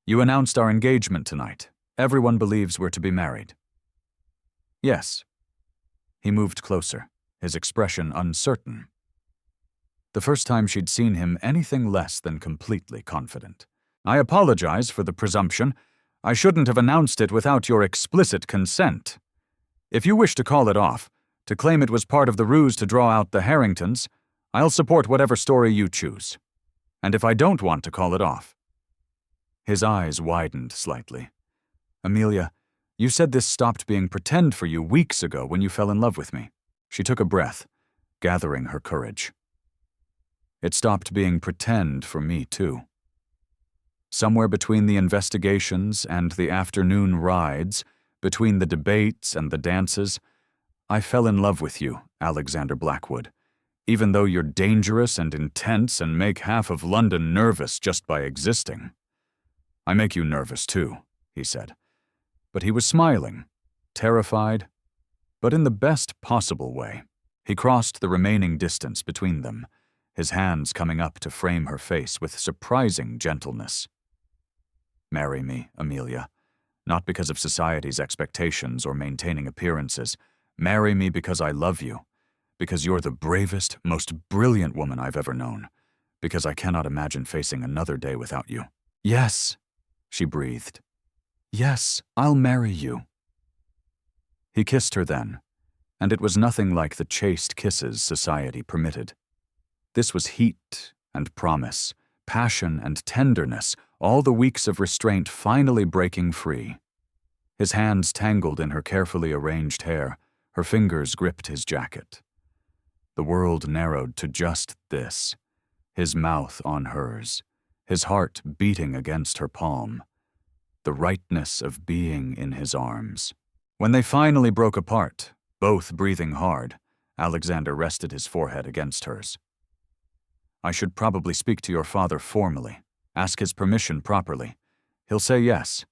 You announced our engagement tonight. Everyone believes we're to be married. Yes. He moved closer, his expression uncertain. The first time she'd seen him anything less than completely confident. I apologize for the presumption. I shouldn't have announced it without your explicit consent. If you wish to call it off, to claim it was part of the ruse to draw out the Harringtons, I'll support whatever story you choose. And if I don't want to call it off— His eyes widened slightly. Amelia, you said this stopped being pretend for you weeks ago when you fell in love with me. She took a breath, gathering her courage. It stopped being pretend for me, too. Somewhere between the investigations and the afternoon rides, between the debates and the dances, I fell in love with you, Alexander Blackwood, even though you're dangerous and intense and make half of London nervous just by existing. I make you nervous, too, he said. But he was smiling, terrified, but in the best possible way. He crossed the remaining distance between them, his hands coming up to frame her face with surprising gentleness. Marry me, Amelia, not because of society's expectations or maintaining appearances. Marry me because I love you, because you're the bravest, most brilliant woman I've ever known, because I cannot imagine facing another day without you. Yes, she breathed. Yes, I'll marry you. He kissed her then, and it was nothing like the chaste kisses society permitted. This was heat and promise, passion and tenderness, all the weeks of restraint finally breaking free. His hands tangled in her carefully arranged hair, her fingers gripped his jacket. The world narrowed to just this, his mouth on hers, his heart beating against her palm, the rightness of being in his arms. When they finally broke apart, both breathing hard, Alexander rested his forehead against hers. I should probably speak to your father formally, ask his permission properly. He'll say yes.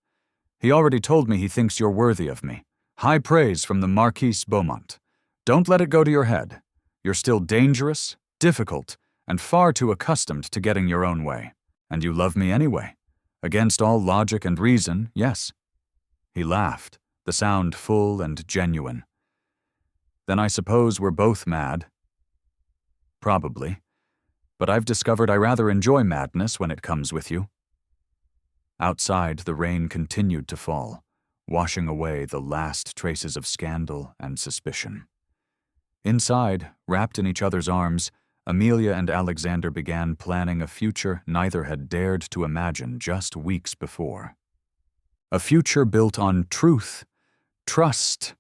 He already told me he thinks you're worthy of me. High praise from the Marquise Beaumont. Don't let it go to your head. You're still dangerous, difficult, and far too accustomed to getting your own way. And you love me anyway. Against all logic and reason, yes. He laughed, the sound full and genuine. Then I suppose we're both mad. Probably. But I've discovered I rather enjoy madness when it comes with you. Outside, the rain continued to fall, washing away the last traces of scandal and suspicion. Inside, wrapped in each other's arms, Amelia and Alexander began planning a future neither had dared to imagine just weeks before. A future built on truth, trust,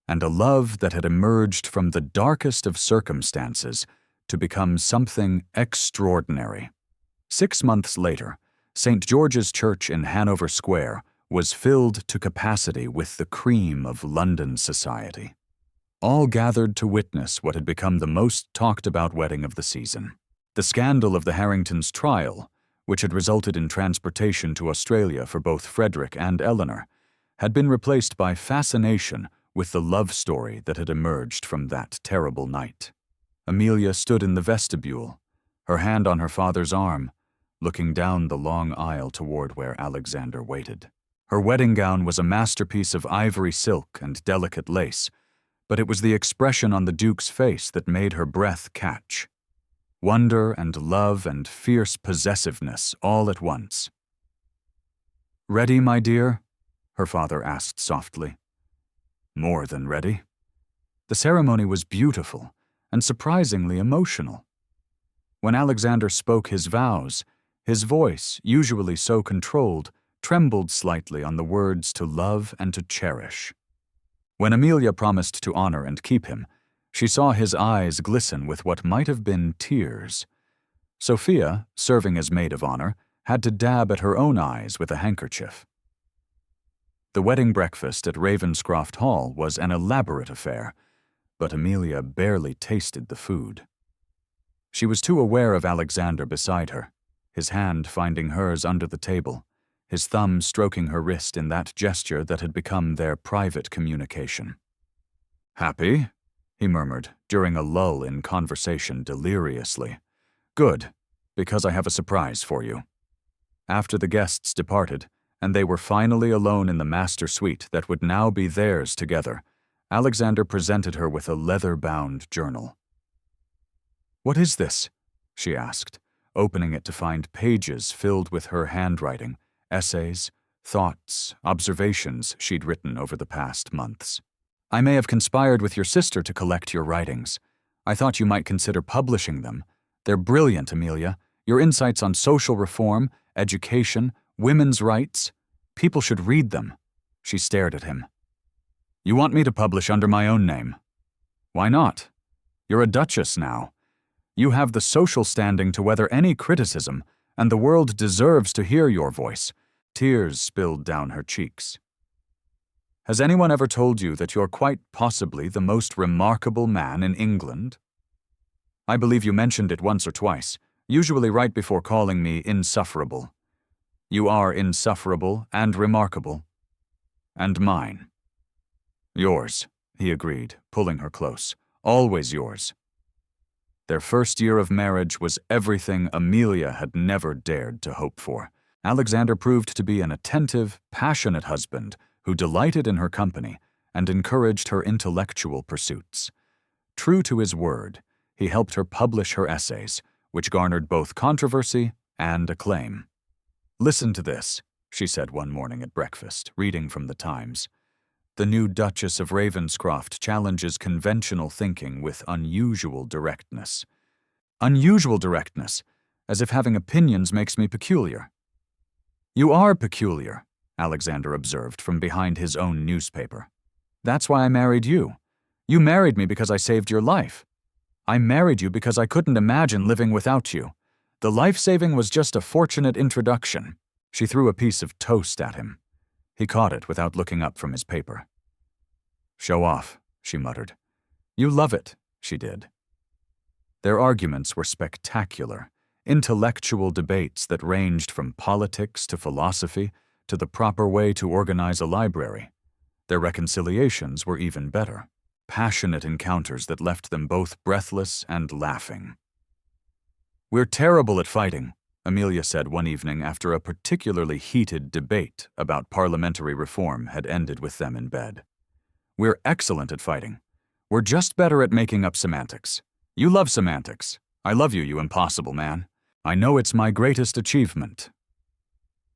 and a love that had emerged from the darkest of circumstances to become something extraordinary. 6 months later, St. George's Church in Hanover Square was filled to capacity with the cream of London society. All gathered to witness what had become the most talked-about wedding of the season. The scandal of the Harringtons' trial, which had resulted in transportation to Australia for both Frederick and Eleanor, had been replaced by fascination with the love story that had emerged from that terrible night. Amelia stood in the vestibule, her hand on her father's arm, looking down the long aisle toward where Alexander waited. Her wedding gown was a masterpiece of ivory silk and delicate lace, but it was the expression on the Duke's face that made her breath catch. Wonder and love and fierce possessiveness all at once. "Ready, my dear?" her father asked softly. "More than ready." The ceremony was beautiful and surprisingly emotional. When Alexander spoke his vows, his voice, usually so controlled, trembled slightly on the words to love and to cherish. When Amelia promised to honor and keep him, she saw his eyes glisten with what might have been tears. Sophia, serving as maid of honor, had to dab at her own eyes with a handkerchief. The wedding breakfast at Ravenscroft Hall was an elaborate affair, but Amelia barely tasted the food. She was too aware of Alexander beside her, his hand finding hers under the table, his thumb stroking her wrist in that gesture that had become their private communication. "Happy?" he murmured, during a lull in conversation deliriously. "Good, because I have a surprise for you." After the guests departed, and they were finally alone in the master suite that would now be theirs together, Alexander presented her with a leather-bound journal. "What is this?" she asked, opening it to find pages filled with her handwriting, essays, thoughts, observations she'd written over the past months. "I may have conspired with your sister to collect your writings. I thought you might consider publishing them. They're brilliant, Amelia. Your insights on social reform, education, women's rights. People should read them." She stared at him. "You want me to publish under my own name?" "Why not? You're a duchess now. You have the social standing to weather any criticism, and the world deserves to hear your voice." Tears spilled down her cheeks. "Has anyone ever told you that you're quite possibly the most remarkable man in England?" "I believe you mentioned it once or twice, usually right before calling me insufferable." "You are insufferable and remarkable." "And mine." "Yours," he agreed, pulling her close. "Always yours." Their first year of marriage was everything Amelia had never dared to hope for. Alexander proved to be an attentive, passionate husband who delighted in her company and encouraged her intellectual pursuits. True to his word, he helped her publish her essays, which garnered both controversy and acclaim. "Listen to this," she said one morning at breakfast, reading from the Times. "The new Duchess of Ravenscroft challenges conventional thinking with unusual directness." Unusual directness, as if having opinions makes me peculiar. "You are peculiar," Alexander observed from behind his own newspaper. "That's why I married you. You married me because I saved your life. I married you because I couldn't imagine living without you. The life-saving was just a fortunate introduction." She threw a piece of toast at him. He caught it without looking up from his paper. "Show off," she muttered. "You love it," she did. Their arguments were spectacular, intellectual debates that ranged from politics to philosophy to the proper way to organize a library. Their reconciliations were even better, passionate encounters that left them both breathless and laughing. "We're terrible at fighting," Amelia said one evening after a particularly heated debate about parliamentary reform had ended with them in bed. "We're excellent at fighting. We're just better at making up semantics. You love semantics. I love you, you impossible man. I know it's my greatest achievement."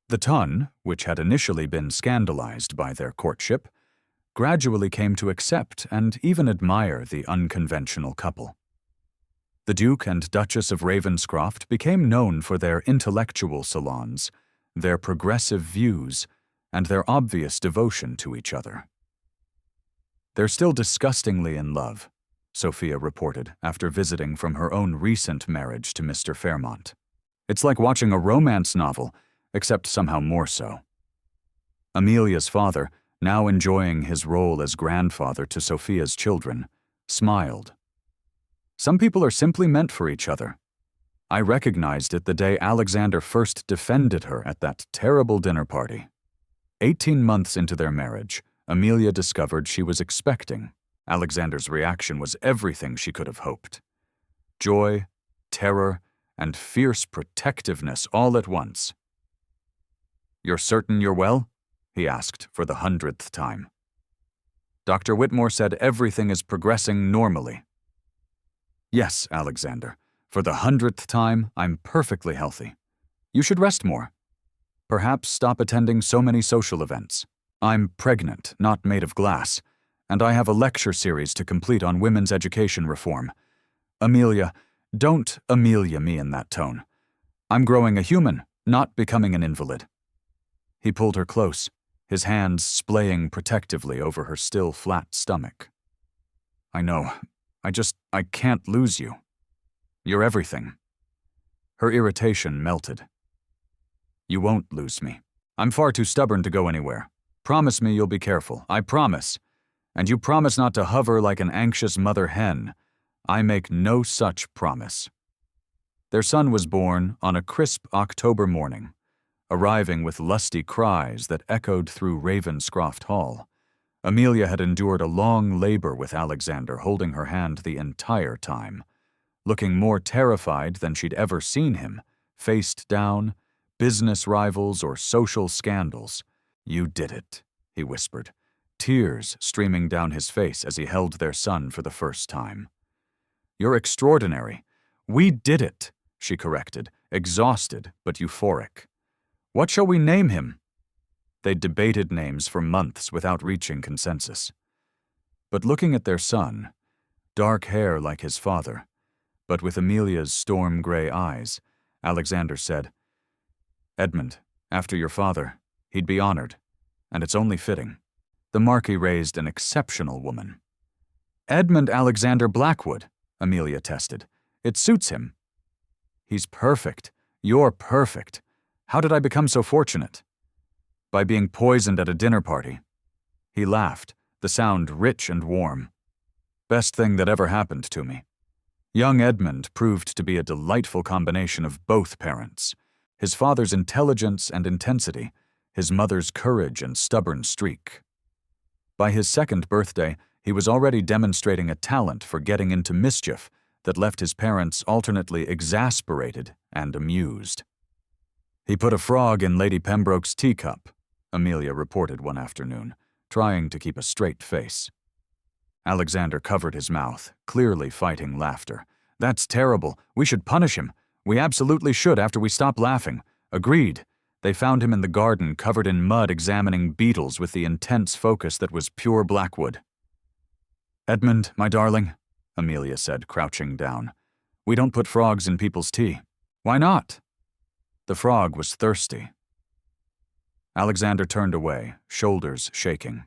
The Ton, which had initially been scandalized by their courtship, gradually came to accept and even admire the unconventional couple. The Duke and Duchess of Ravenscroft became known for their intellectual salons, their progressive views, and their obvious devotion to each other. "They're still disgustingly in love," Sophia reported after visiting from her own recent marriage to Mr. Fairmont. "It's like watching a romance novel, except somehow more so." Amelia's father, now enjoying his role as grandfather to Sophia's children, smiled. "Some people are simply meant for each other. I recognized it the day Alexander first defended her at that terrible dinner party." 18 months into their marriage, Amelia discovered she was expecting. Alexander's reaction was everything she could have hoped. Joy, terror, and fierce protectiveness all at once. "You're certain you're well?" he asked for the 100th time. "Dr. Whitmore said everything is progressing normally." "Yes, Alexander. For the 100th time, I'm perfectly healthy. You should rest more. Perhaps stop attending so many social events. I'm pregnant, not made of glass, and I have a lecture series to complete on women's education reform. Amelia, don't Amelia me in that tone. I'm growing a human, not becoming an invalid." He pulled her close, his hands splaying protectively over her still flat stomach. "I know. I can't lose you. You're everything." Her irritation melted. "You won't lose me. I'm far too stubborn to go anywhere. Promise me you'll be careful. I promise. And you promise not to hover like an anxious mother hen. I make no such promise." Their son was born on a crisp October morning, arriving with lusty cries that echoed through Ravenscroft Hall. Amelia had endured a long labor with Alexander holding her hand the entire time, looking more terrified than she'd ever seen him, faced down, business rivals or social scandals. "You did it," he whispered, tears streaming down his face as he held their son for the first time. "You're extraordinary. We did it," she corrected, exhausted but euphoric. "What shall we name him?" They'd debated names for months without reaching consensus. But looking at their son, dark hair like his father, but with Amelia's storm-gray eyes, Alexander said, "Edmund, after your father, he'd be honored, and it's only fitting." The Marquis raised an exceptional woman. "Edmund Alexander Blackwood," Amelia tested. "It suits him." "He's perfect. You're perfect. How did I become so fortunate?" "By being poisoned at a dinner party." He laughed, the sound rich and warm. "Best thing that ever happened to me." Young Edmund proved to be a delightful combination of both parents. His father's intelligence and intensity, his mother's courage and stubborn streak. By his 2nd birthday, he was already demonstrating a talent for getting into mischief that left his parents alternately exasperated and amused. "He put a frog in Lady Pembroke's teacup," Amelia reported one afternoon, trying to keep a straight face. Alexander covered his mouth, clearly fighting laughter. "That's terrible. We should punish him. We absolutely should after we stop laughing. Agreed." They found him in the garden covered in mud examining beetles with the intense focus that was pure Blackwood. "Edmund, my darling," Amelia said, crouching down, "we don't put frogs in people's tea." "Why not?" The frog was thirsty. Alexander turned away, shoulders shaking.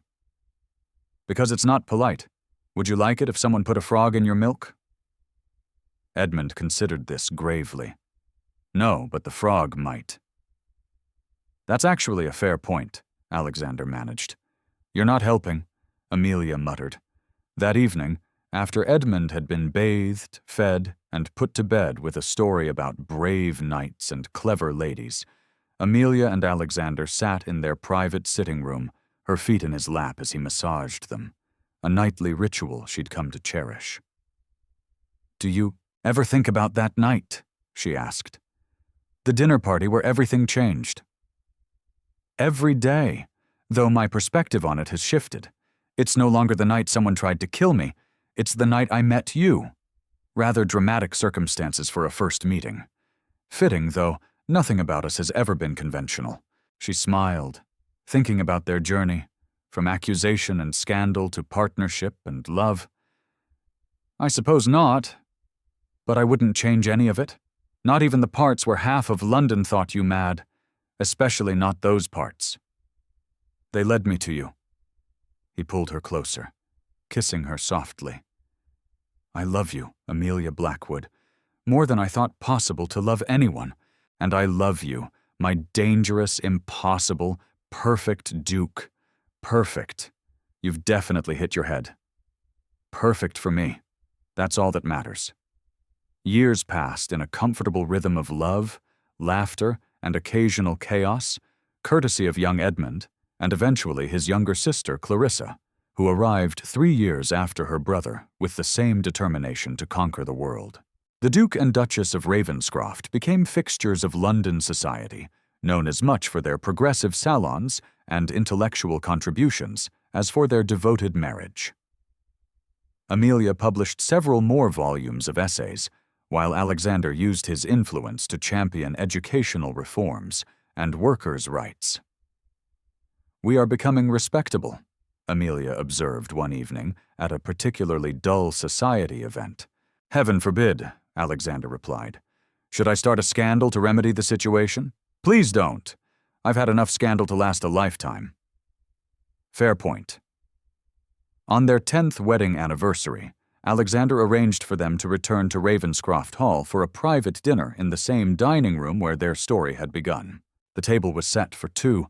"Because it's not polite. Would you like it if someone put a frog in your milk?" Edmund considered this gravely. "No, but the frog might." "That's actually a fair point," Alexander managed. "You're not helping," Amelia muttered. That evening, After Edmund had been bathed, fed, and put to bed with a story about brave knights and clever ladies, Amelia and Alexander sat in their private sitting room, her feet in his lap as he massaged them, a nightly ritual she'd come to cherish. "Do you ever think about that night?" she asked. "The dinner party where everything changed." "Every day, though my perspective on it has shifted. It's no longer the night someone tried to kill me, it's the night I met you. Rather dramatic circumstances for a first meeting. Fitting, though, nothing about us has ever been conventional." She smiled, thinking about their journey, from accusation and scandal to partnership and love. "I suppose not, but I wouldn't change any of it. Not even the parts where half of London thought you mad, especially not those parts. They led me to you." He pulled her closer, kissing her softly. "I love you, Amelia Blackwood, more than I thought possible to love anyone, and I love you, my dangerous, impossible, perfect Duke. Perfect. You've definitely hit your head. Perfect for me. That's all that matters." Years passed in a comfortable rhythm of love, laughter, and occasional chaos, courtesy of young Edmund, and eventually his younger sister, Clarissa, who arrived 3 years after her brother with the same determination to conquer the world. The Duke and Duchess of Ravenscroft became fixtures of London society, known as much for their progressive salons and intellectual contributions as for their devoted marriage. Amelia published several more volumes of essays, while Alexander used his influence to champion educational reforms and workers' rights. "We are becoming respectable," Amelia observed one evening at a particularly dull society event. "Heaven forbid," Alexander replied. "Should I start a scandal to remedy the situation? Please don't. I've had enough scandal to last a lifetime." Fair point. On their 10th wedding anniversary, Alexander arranged for them to return to Ravenscroft Hall for a private dinner in the same dining room where their story had begun. The table was set for 2,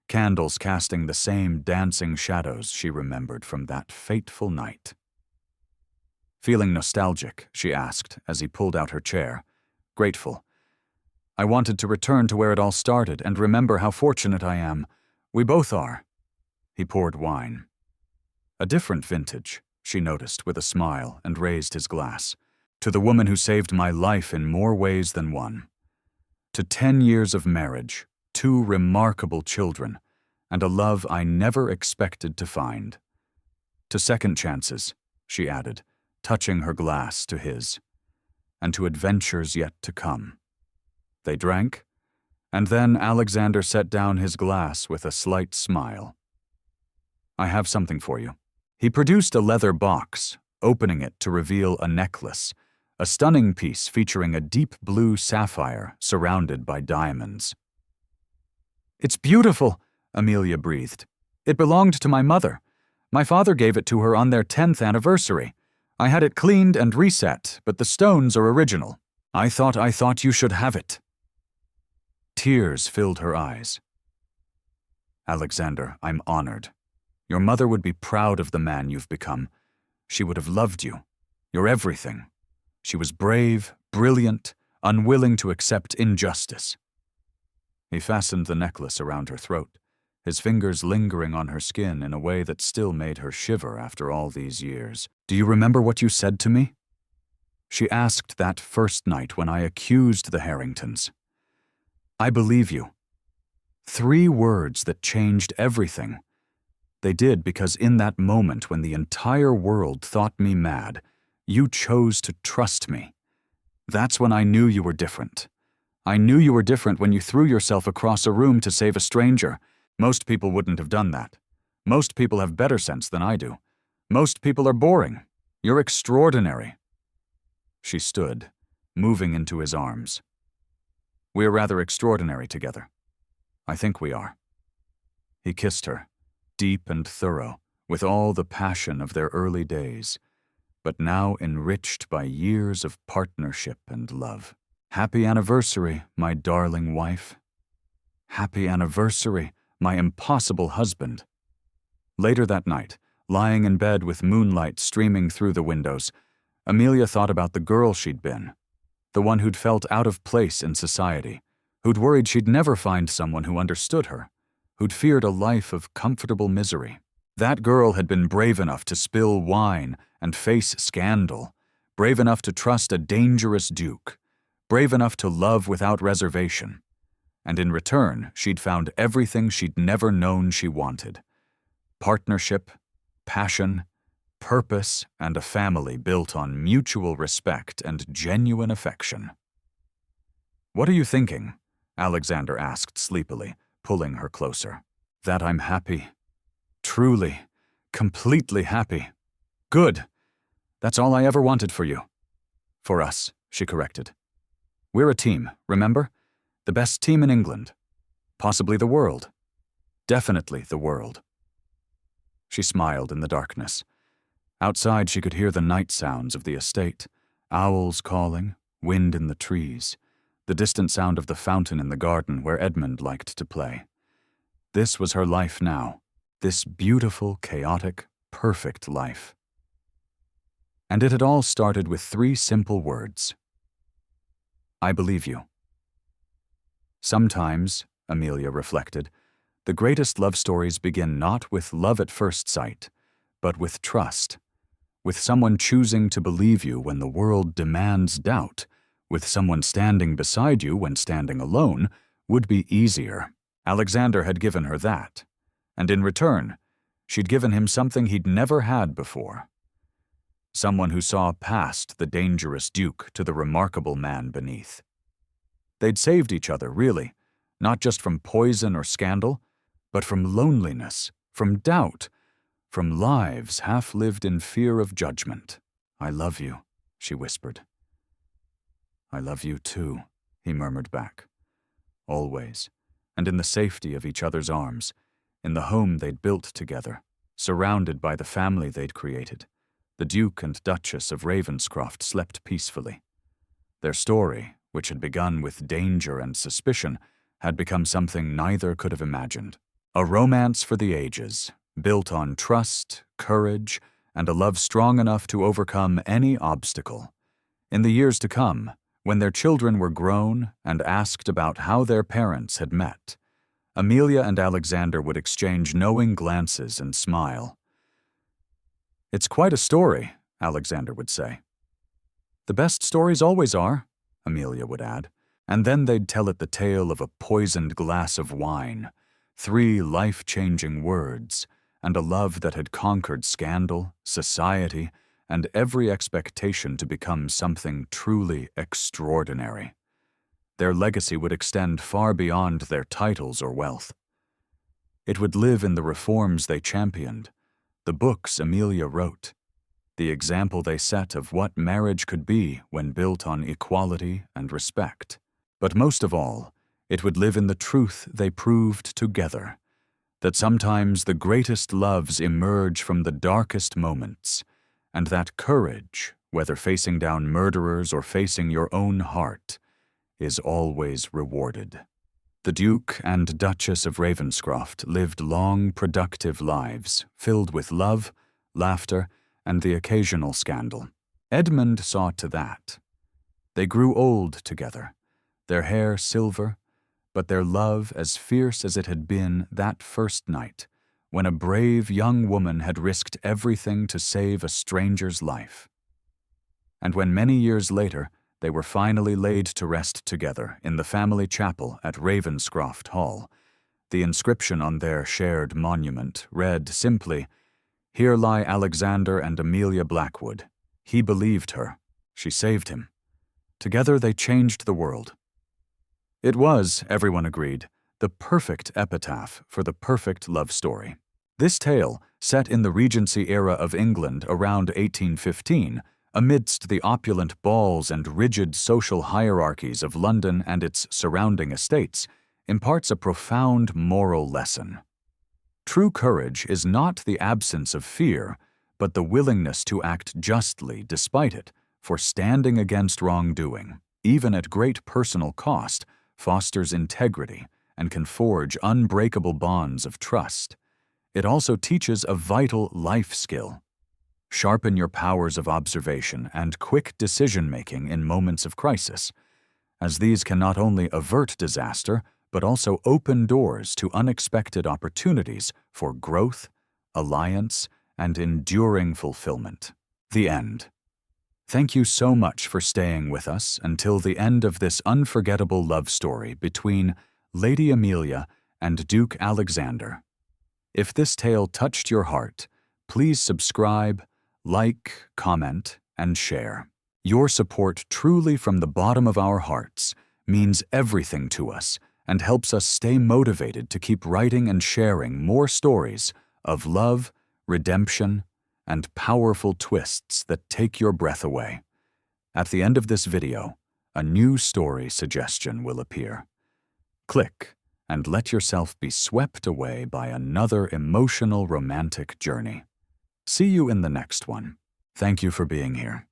candles casting the same dancing shadows she remembered from that fateful night. Feeling nostalgic, she asked as he pulled out her chair. Grateful. "I wanted to return to where it all started and remember how fortunate I am. We both are." He poured wine. "A different vintage," she noticed with a smile and raised his glass. "To the woman who saved my life in more ways than one. To 10 years of marriage, 2 remarkable children, and a love I never expected to find. To second chances," she added, touching her glass to his, "and to adventures yet to come." They drank, and then Alexander set down his glass with a slight smile. "I have something for you." He produced a leather box, opening it to reveal a necklace, a stunning piece featuring a deep blue sapphire surrounded by diamonds. "It's beautiful," Amelia breathed. "It belonged to my mother. My father gave it to her on their 10th anniversary. I had it cleaned and reset, but the stones are original. I thought you should have it." Tears filled her eyes. "Alexander, I'm honored. Your mother would be proud of the man you've become. She would have loved you. You're everything. She was brave, brilliant, unwilling to accept injustice." He fastened the necklace around her throat, his fingers lingering on her skin in a way that still made her shiver after all these years. "Do you remember what you said to me?" She asked that first night when I accused the Harringtons. "I believe you." 3 words that changed everything. They did because in that moment when the entire world thought me mad, you chose to trust me. That's when I knew you were different. I knew you were different when you threw yourself across a room to save a stranger. Most people wouldn't have done that. Most people have better sense than I do. Most people are boring. You're extraordinary." She stood, moving into his arms. "We're rather extraordinary together. I think we are." He kissed her, deep and thorough, with all the passion of their early days, but now enriched by years of partnership and love. "Happy anniversary, my darling wife. Happy anniversary, my impossible husband." Later that night, Lying in bed with moonlight streaming through the windows, Amelia thought about the girl she'd been, the one who'd felt out of place in society, who'd worried she'd never find someone who understood her, who'd feared a life of comfortable misery. That girl had been brave enough to spill wine and face scandal, brave enough to trust a dangerous duke, brave enough to love without reservation. And in return, she'd found everything she'd never known she wanted: partnership, passion, purpose, and a family built on mutual respect and genuine affection. "What are you thinking?" Alexander asked sleepily, pulling her closer. "That I'm happy. Truly, completely happy. Good. That's all I ever wanted for you." "For us," she corrected. "We're a team, remember? The best team in England. Possibly the world. Definitely the world." She smiled in the darkness. Outside she could hear the night sounds of the estate, owls calling, wind in the trees, the distant sound of the fountain in the garden where Edmund liked to play. This was her life now, this beautiful, chaotic, perfect life. And it had all started with 3 simple words. "I believe you." Sometimes, Amelia reflected, the greatest love stories begin not with love at first sight, but with trust, with someone choosing to believe you when the world demands doubt, with someone standing beside you when standing alone would be easier. Alexander had given her that, and in return, she'd given him something he'd never had before. Someone who saw past the dangerous duke to the remarkable man beneath. They'd saved each other, really, not just from poison or scandal, but from loneliness, from doubt, from lives half lived in fear of judgment. "I love you," she whispered. "I love you too," he murmured back. Always, and in the safety of each other's arms, in the home they'd built together, surrounded by the family they'd created, the Duke and Duchess of Ravenscroft slept peacefully. Their story, which had begun with danger and suspicion, had become something neither could have imagined. A romance for the ages, built on trust, courage, and a love strong enough to overcome any obstacle. In the years to come, when their children were grown and asked about how their parents had met, Amelia and Alexander would exchange knowing glances and smile. "It's quite a story," Alexander would say. "The best stories always are," Amelia would add, and then they'd tell it the tale of a poisoned glass of wine, 3 life-changing words, and a love that had conquered scandal, society, and every expectation to become something truly extraordinary. Their legacy would extend far beyond their titles or wealth. It would live in the reforms they championed, the books Amelia wrote, the example they set of what marriage could be when built on equality and respect. But most of all, it would live in the truth they proved together, that sometimes the greatest loves emerge from the darkest moments, and that courage, whether facing down murderers or facing your own heart, is always rewarded. The Duke and Duchess of Ravenscroft lived long, productive lives, filled with love, laughter, and the occasional scandal. Edmund saw to that. They grew old together, their hair silver, but their love as fierce as it had been that first night, when a brave young woman had risked everything to save a stranger's life. And when many years later they were finally laid to rest together in the family chapel at Ravenscroft Hall, the inscription on their shared monument read simply, "Here lie Alexander and Amelia Blackwood. He believed her. She saved him. Together they changed the world." It was, everyone agreed, the perfect epitaph for the perfect love story. This tale, set in the Regency era of England around 1815, amidst the opulent balls and rigid social hierarchies of London and its surrounding estates, imparts a profound moral lesson. True courage is not the absence of fear, but the willingness to act justly despite it, for standing against wrongdoing, even at great personal cost, fosters integrity and can forge unbreakable bonds of trust. it also teaches a vital life skill. Sharpen your powers of observation and quick decision-making in moments of crisis, as these can not only avert disaster, but also open doors to unexpected opportunities for growth, alliance, and enduring fulfillment. The end. Thank you so much for staying with us until the end of this unforgettable love story between Lady Amelia and Duke Alexander. If this tale touched your heart, please subscribe, like, comment, and share. Your support truly from the bottom of our hearts means everything to us and helps us stay motivated to keep writing and sharing more stories of love, redemption, and powerful twists that take your breath away. At the end of this video, a new story suggestion will appear. Click and let yourself be swept away by another emotional romantic journey. See you in the next one. Thank you for being here.